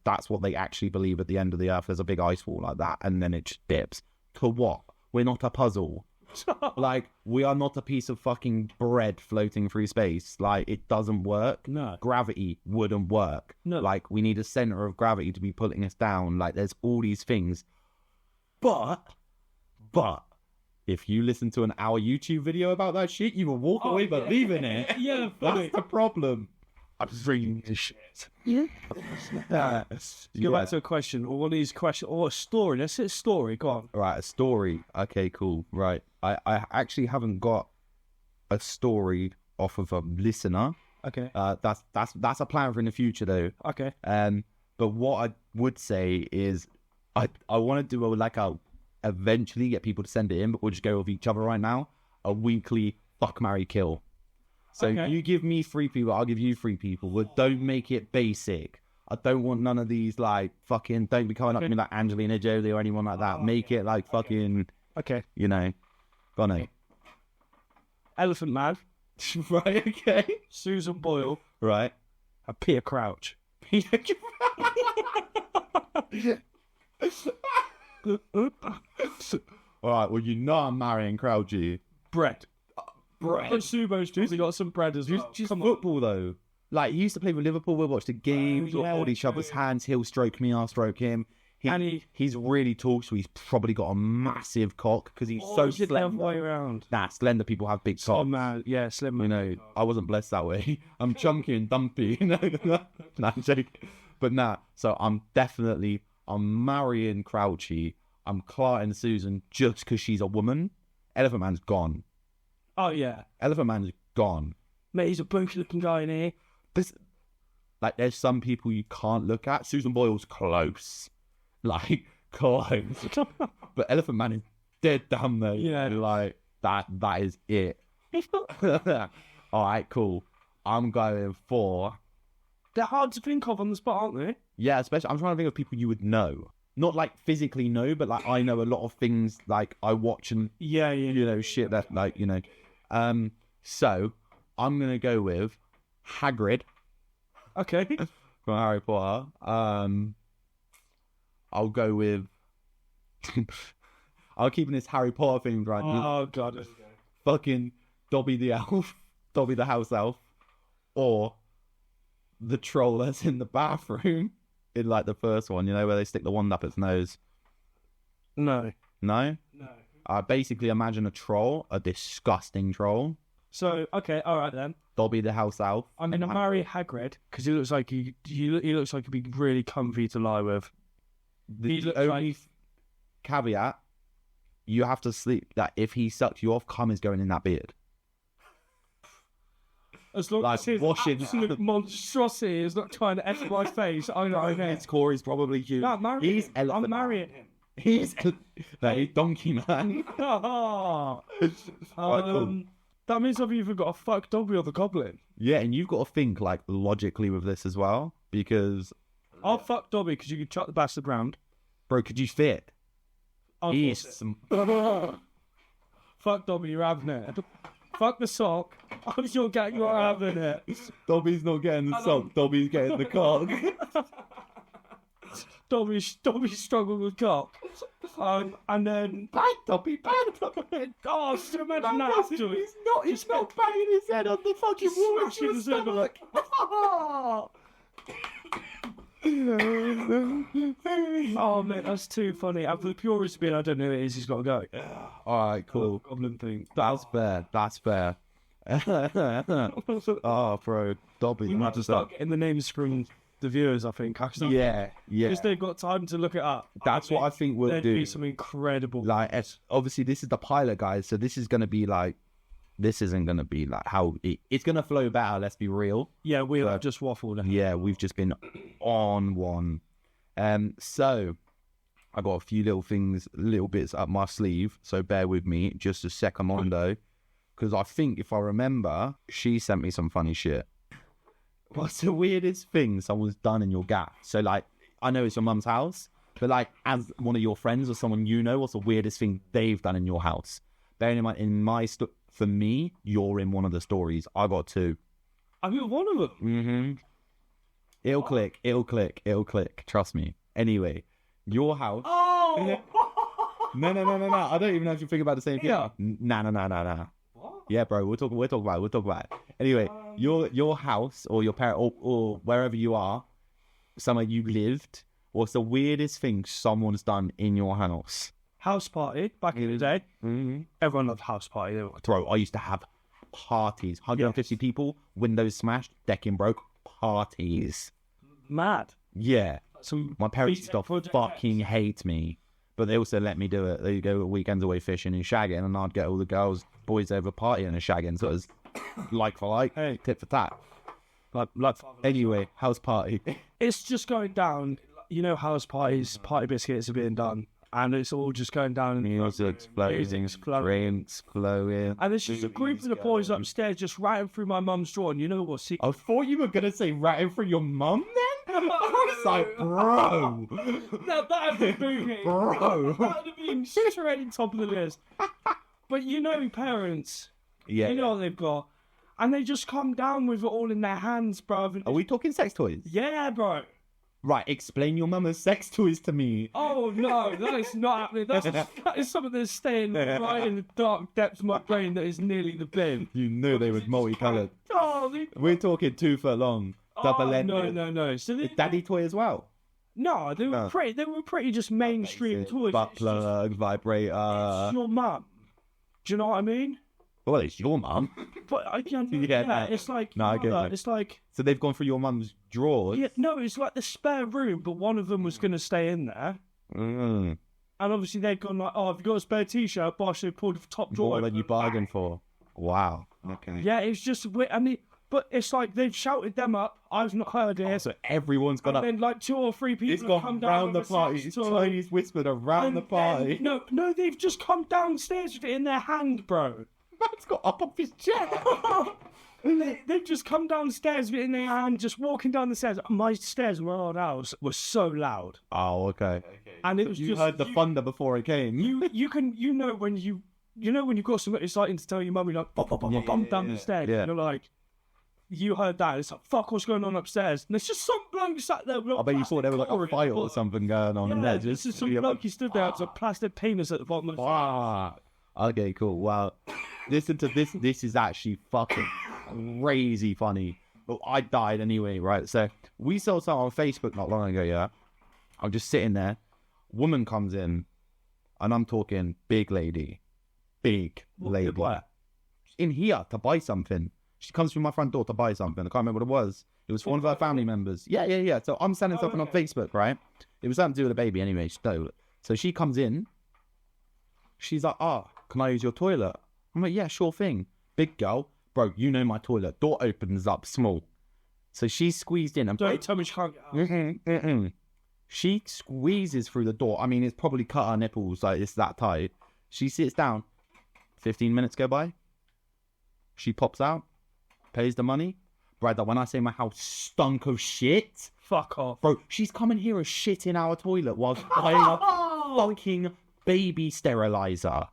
that's what they actually believe at the end of the Earth. There's a big ice wall like that, and then it just dips. To what? We're not a puzzle. We are not a piece of fucking bread floating through space. It doesn't work. No. Gravity wouldn't work. No. We need a center of gravity to be pulling us down. There's all these things. But if you listen to an hour YouTube video about that shit, you will walk away believing it. Yeah, that's the problem. I'm reading this shit. Yeah. Go back to a question, or one of these questions, or a story. Let's hit a story. Go on. Right, a story. Okay, cool. Right. I actually haven't got a story off of a listener. Okay. That's a plan for in the future, though. Okay. But what I would say is, I want to do eventually get people to send it in, but we'll just go with each other right now. A weekly fuck, marry, kill. So you give me 3 people, I'll give you 3 people. But don't make it basic. I don't want none of these fucking. Don't be coming up to me like Angelina Jolie or anyone like that. Make it fucking. Okay. Go on, Elephant Man. Right, okay. Susan Boyle, Right. and Peter Crouch. Alright, well, you know I'm marrying Crouchy. Bread. Bread. Got Subo's too. We got some bread as well. Just Come on. football, though. Like, he used to play with Liverpool. We'll watch the games. Oh, We'll yeah, hold each other's hands. He'll stroke me, I'll stroke him. He's really tall, so he's probably got a massive cock because he's so is it the other way around? Nah, slender people have big Oh cocks. man, yeah, slim. You know, I wasn't blessed that way. I'm chunky and dumpy. Nah, I'm joking. But nah, so I'm marrying Crouchy. I'm clarting Susan just because she's a woman. Elephant Man's gone. Oh yeah, Elephant Man's gone. mate, he's a boofy looking guy in here. Like, there's some people you can't look at. Susan Boyle's close. Like, close. But Elephant Man is dead down there. Yeah. Like, that is it. Alright, cool. I'm going for... They're hard to think of on the spot, aren't they? Yeah, especially... I'm trying to think of people you would know. Not, like, physically know, but, like, I know a lot of things, like, I watch and... Yeah. You know, shit that, like, you know... So, I'm going to go with Hagrid Okay. from Harry Potter. I'll go with... I'll keep in this Harry Potter thing, right? Oh god. Fucking Dobby the elf, Dobby the house elf, or the troll that's in the bathroom in, like, the first one, you know, where they stick the wand up its nose. No. No? No. I basically imagine a troll, a disgusting troll. So okay, all right then. Dobby the house elf. I'm gonna marry Hagrid because he looks like he looks like he'd be really comfy to lie with. The looks only like- caveat, you have to sleep, that if he sucks you off, cum is going in that beard. As long Like, as his washing- absolute monstrosity is not trying to enter my face, I know. His core is probably huge. No, I'm marrying He's him. Elephant I'm Man. marrying him. He's Donkey Man. Cool. That means I've either got a fuck Dobby or the Goblin. Yeah, and you've got to think, like, logically with this as well, because, I'll fuck Dobby because you can chuck the bastard round. bro, could you fit? I'll He's force some... it. Fuck Dobby, you're having it. Fuck the sock. I'm sure you're having it. Dobby's not getting the sock, Dobby's getting the cock. Dobby struggled with cock. And then... Bang, Dobby, bang! Oh, so imagine that afterwards. He's not banging his head on the fucking wall. Smashing his head on like... Oh, mate, that's too funny. And for the purist being, I don't know who it is, he's got to go. Alright, cool. Goblin thing. That's fair. Oh, bro, Dobby. We might have to start getting the names from the viewers, I think. Yeah. Because they've got time to look it up. That's what I think we'll There'd do. be some incredible... Like, obviously, this is the pilot, guys, so this is going to be like... This isn't going to be like how... It's going to flow better, let's be real. Yeah, we'll have just waffled. Yeah, we've just been on one. So, I got a few little bits up my sleeve, so bear with me just a secondo, because I think, if I remember, she sent me some funny shit. What's the weirdest thing someone's done in your gaff? So, like, I know it's your mum's house, but, like, as one of your friends or someone you know, what's the weirdest thing they've done in your house? Bearing in mind, for me, you're in one of the stories. I got two. I'm in one of them. Mm-hmm. It'll click. Trust me. Anyway, your house. Oh! No. I don't even know if you think about the same thing. Yeah. Nah. What? Yeah, bro. We'll talk about it. Anyway, your house or your parent or wherever you are, somewhere you lived. What's the weirdest thing someone's done in your house? House party back in the day. Mm-hmm. Everyone loved house party. Bro, I used to have parties. 150 people, windows smashed, decking broke, parties. Mad. Yeah. Some My parents used to Project fucking hate me. But they also let me do it. They go weekends away fishing and shagging, and I'd get all the boys over partying and shagging. So it was like for like, Hey. tit for tat. like. Anyway, house party. It's just going down. You know, house parties, party biscuits are being done, and it's all just going down. Music exploding, drinks flowing. And there's just a group of the boys upstairs just ratting through my mum's drawer. And you know what? See, I thought you were going to say ratting for your mum then? I was like, bro. now that would be Bro. that would have been straight top of the list. But you know, parents, Yeah. you know what they've got. And they just come down with it all in their hands, bro. Are we talking sex toys? Yeah, bro. Right, explain your mama's sex toys to me. Oh, no, that is not happening. That is something that's staying right in the dark depths of my brain that is nearly the bin. You knew they were multicoloured. Oh, We're talking 2 foot long, double-ended. No. So Is daddy toy as well? No, they were pretty just mainstream toys. Butt plug, vibrator. It's your mum. Do you know what I mean? Well, it's your mum. But I can't. It's like No, I get it. It's like. So they've gone through your mum's drawers. Yeah, no, it's like the spare room, but one of them was going to stay in there. Mm. And obviously they'd gone like, oh, have you got a spare t-shirt? Bosh, they pulled the top drawer. More than you bargained for. Wow. Okay. Yeah, it's just weird. I mean, but it's like they've shouted them up. I've not heard it. So everyone's gone up. And then like 2 or 3 people It's have gone come down round the with a party. sex toy. Chinese whispered around the party. No, they've just come downstairs with it in their hand, bro. Man's got up off his chair. They've just come downstairs with it in their hand, just walking down the stairs. My stairs in my old house were so loud. Oh, okay. And it was You just heard the thunder before it came. you know when you've got something exciting to tell your mum, you're like bop, bop, bop, bop, down the stairs. Yeah. And you're like, you heard that. It's like, fuck, what's going on upstairs? And there's just some bloke sat there. I bet you thought there was like a fight or something going on in there. This is some bloke he stood there with a plastic penis at the bottom of the Wow. Okay, cool. Well, listen to this. This is actually fucking crazy funny. But I died anyway, right? So we saw something on Facebook not long ago, yeah? I'm just sitting there. Woman comes in, and I'm talking big lady. Big lady. What? In here to buy something. She comes through my front door to buy something. I can't remember what it was. It was for one of her family members. Yeah. So I'm selling something on Facebook, right? It was something to do with a baby anyway. So she comes in. She's like, can I use your toilet? I'm like, yeah, sure thing. Big girl. Bro, you know my toilet. Door opens up small. So she's squeezed in. And Don't tell me she can't get out. She squeezes through the door. I mean, it's probably cut her nipples. Like, it's that tight. She sits down. 15 minutes go by. She pops out. Pays the money. Brother, when I say my house stunk of shit. Fuck off. Bro, she's coming here as shit in our toilet whilst buying a fucking baby sterilizer.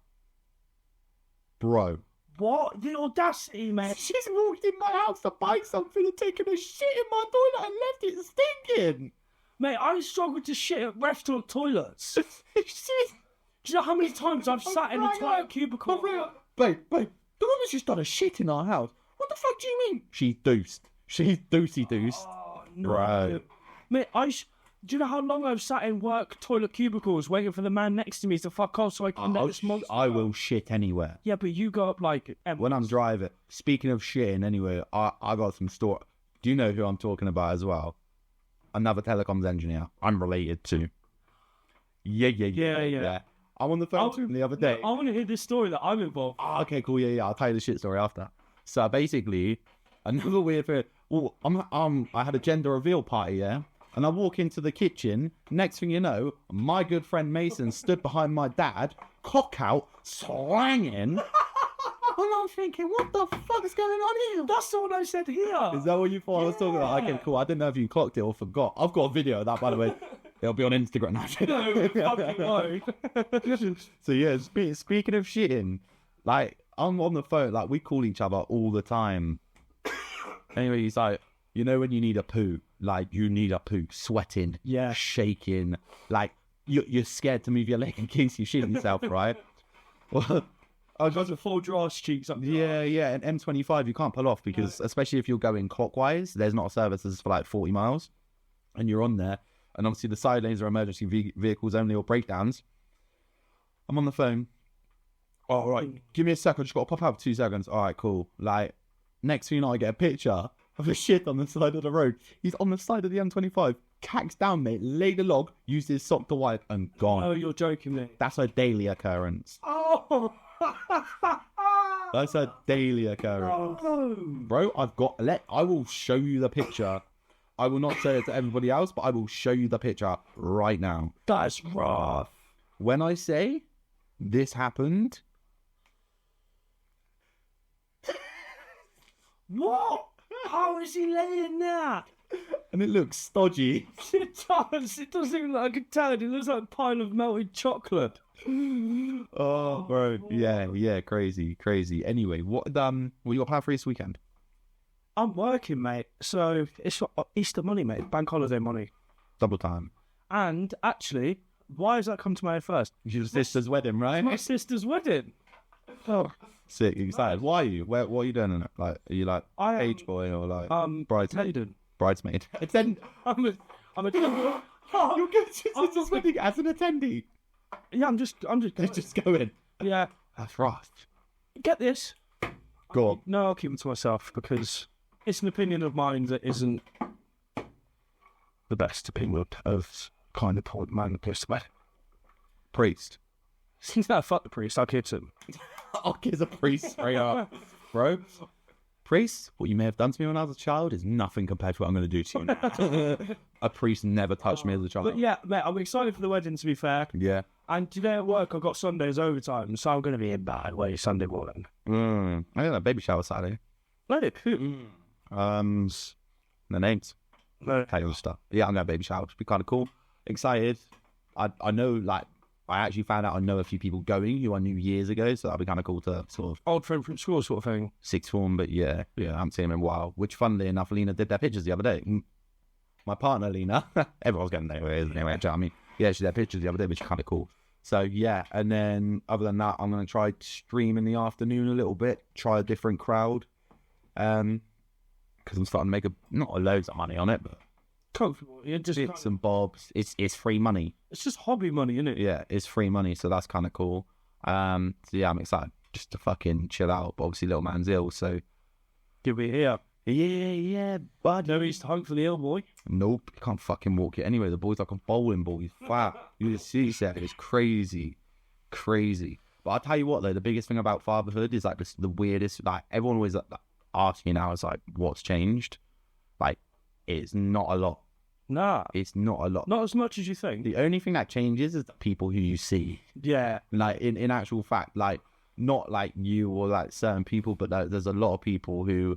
Bro. What? The audacity, man. She's walked in my house to buy something and taken a shit in my toilet and left it stinking. Mate, I struggle to shit at restaurant toilets. Do you know how many times I've sat in a toilet cubicle? Babe, the woman's just done a shit in our house. What the fuck do you mean? She's deuced. She's deuced. Oh, no. Right. Mate, do you know how long I've sat in work toilet cubicles waiting for the man next to me to fuck off so I can let this monster I will shit anywhere. Yeah, but you go up like... When I'm driving. Speaking of shitting anyway, I got some story. Do you know who I'm talking about as well? Another telecoms engineer I'm related to. Yeah. I'm on the phone to him the other day. I want to hear this story that I'm involved. Okay, cool. Yeah. I'll tell you the shit story after. So basically, another weird thing. Well, I had a gender reveal party, yeah? And I walk into the kitchen. Next thing you know, my good friend Mason stood behind my dad, cock out, slanging. And I'm thinking, what the fuck is going on here? That's what I said here. Is that what you thought I was talking about? Okay, cool. I didn't know if you clocked it or forgot. I've got a video of that, by the way. It'll be on Instagram now. No, fucking no. So yeah, speaking of shitting, like, I'm on the phone, like, we call each other all the time. Anyway, he's like, you know when you need a poo? Like, you need a poo, sweating, shaking, like, you're scared to move your leg in case you shit yourself, right? Well, I got the full draws cheeks up. Yeah, and M25 you can't pull off because, especially if you're going clockwise, there's not a service that's for like 40 miles, and you're on there, and obviously the side lanes are emergency vehicles only or breakdowns. I'm on the phone. All right, give me a second. Just got to pop out for 2 seconds. All right, cool. Like, next thing you know, I get a picture of a shit on the side of the road. He's on the side of the M25, cacks down, mate, laid a log, used his sock to wipe, and gone. Oh, you're joking me. That's a daily occurrence. Oh. That's a daily occurrence. Oh. Bro, I will show you the picture. I will not say it to everybody else, but I will show you the picture right now. That's rough. When I say this happened... What? How is he laying that? And it looks stodgy. It does. It doesn't even look like a turd. It looks like a pile of melted chocolate. Oh, bro. Yeah, crazy. Anyway, what you got planned for this weekend? I'm working, mate. So it's Easter money, mate. Bank holiday money. Double time. And actually, why has that come to my head first? Your sister's wedding, right? My sister's wedding. Oh, Sick, excited. Why are you? What are you doing in it? Like, are you like I am, page boy or like bridesmaid? Hayden. Bridesmaid. Attend. I'm a. You're going to your sister's wedding as an attendee. Yeah, I'm just. Just going. Yeah. That's rough. Get this. Go on. No, I'll keep it to myself because it's an opinion of mine that isn't the best opinion of kind of poor man that goes to bed. Priest. No, fuck the priest. I'll kiss him. I'll kiss a priest straight up. Bro. Priest, what you may have done to me when I was a child is nothing compared to what I'm going to do to you now. A priest never touched me as a child. But yeah, mate, I'm excited for the wedding, to be fair. Yeah. And today at work, I've got Sundays overtime, so I'm going to be in bad way Sunday morning. I think that baby shower Saturday. Let it. The names. No. Tell you the stuff. Yeah, I'm going to baby shower. It'll be kind of cool. Excited. I know, like, I actually found out I know a few people going who I knew years ago, so that'll be kind of cool to sort of... Old friend from school sort of thing. Sixth form, but yeah, I haven't seen him in a while. Which, funnily enough, Lena did their pictures the other day. My partner, Lena, everyone's going there anyway, do you know what I mean? Yeah, she did their pictures the other day, which is kind of cool. So, yeah, and then other than that, I'm going to try stream in the afternoon a little bit, try a different crowd, because I'm starting to make not loads of money on it, but comfortable. Yeah, just bits and bobs. It's free money. It's just hobby money, isn't it? Yeah, it's free money, so that's kind of cool. So yeah, I'm excited just to fucking chill out. But obviously, little man's ill, so Give me here. yeah, bud. No Easter hunt for the ill boy. Nope, can't fucking walk it anyway. The boy's like a bowling ball. He's fat. You just see that. It's crazy. But I'll tell you what, though, the biggest thing about fatherhood is like the weirdest. Like everyone always like, asks me now, is like, what's changed? Like, it's not a lot. Nah. It's not a lot. Not as much as you think. The only thing that changes is the people who you see. Yeah. Like in actual fact, like not like you or like certain people, but like, there's a lot of people who,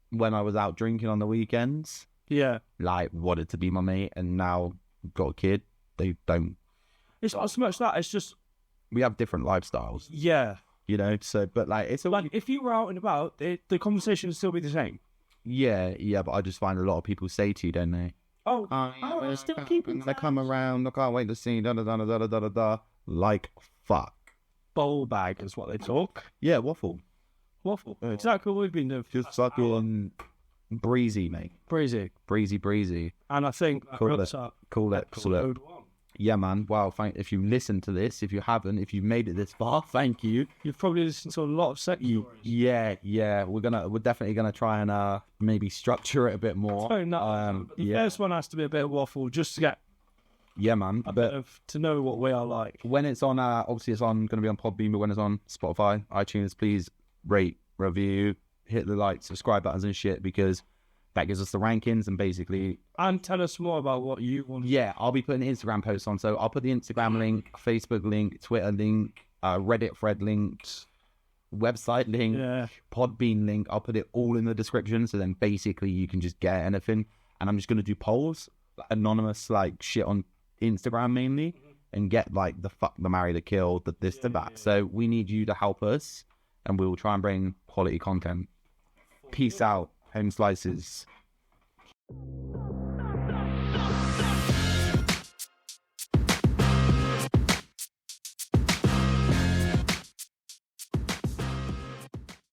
when I was out drinking on the weekends, Yeah. like wanted to be my mate, and now got a kid, they don't. It's not so much that, it's just... We have different lifestyles, Yeah. you know. So, but like it's Like, if you were out and about, the conversation would still be the same. yeah. But I just find a lot of people say to you, don't they? Oh, we're still keeping They come around. I can't wait to see. Da da da da da da da da. Like fuck. bowl bag is what they talk. Yeah, waffle. Exactly what we've been doing. Just fucking breezy, mate. Breezy. Breezy. And I think that Cool wraps up Cool episode 1. Yeah, man. Wow. If you listened to this, if you haven't, if you've made it this far, thank you. You've probably listened to a lot of sex stories. Yeah. We're definitely gonna try and maybe structure it a bit more. Oh, no. The first one has to be a bit of waffle, just to get Yeah, man. a bit of to know what we are like. When it's on, obviously it's going to be on Podbean, but when it's on Spotify, iTunes, please rate, review, hit the like, subscribe buttons and shit, because that gives us the rankings and basically... And tell us more about what you want. Yeah, I'll be putting Instagram posts on, so I'll put the Instagram link, Facebook link, Twitter link, Reddit thread links, website link, Podbean link. I'll put it all in the description, so then basically you can just get anything. And I'm just going to do polls, anonymous like shit on Instagram mainly, and get like the fuck, the marry, the kill, the this, the that. So we need you to help us, and we'll try and bring quality content. Peace out, home slices.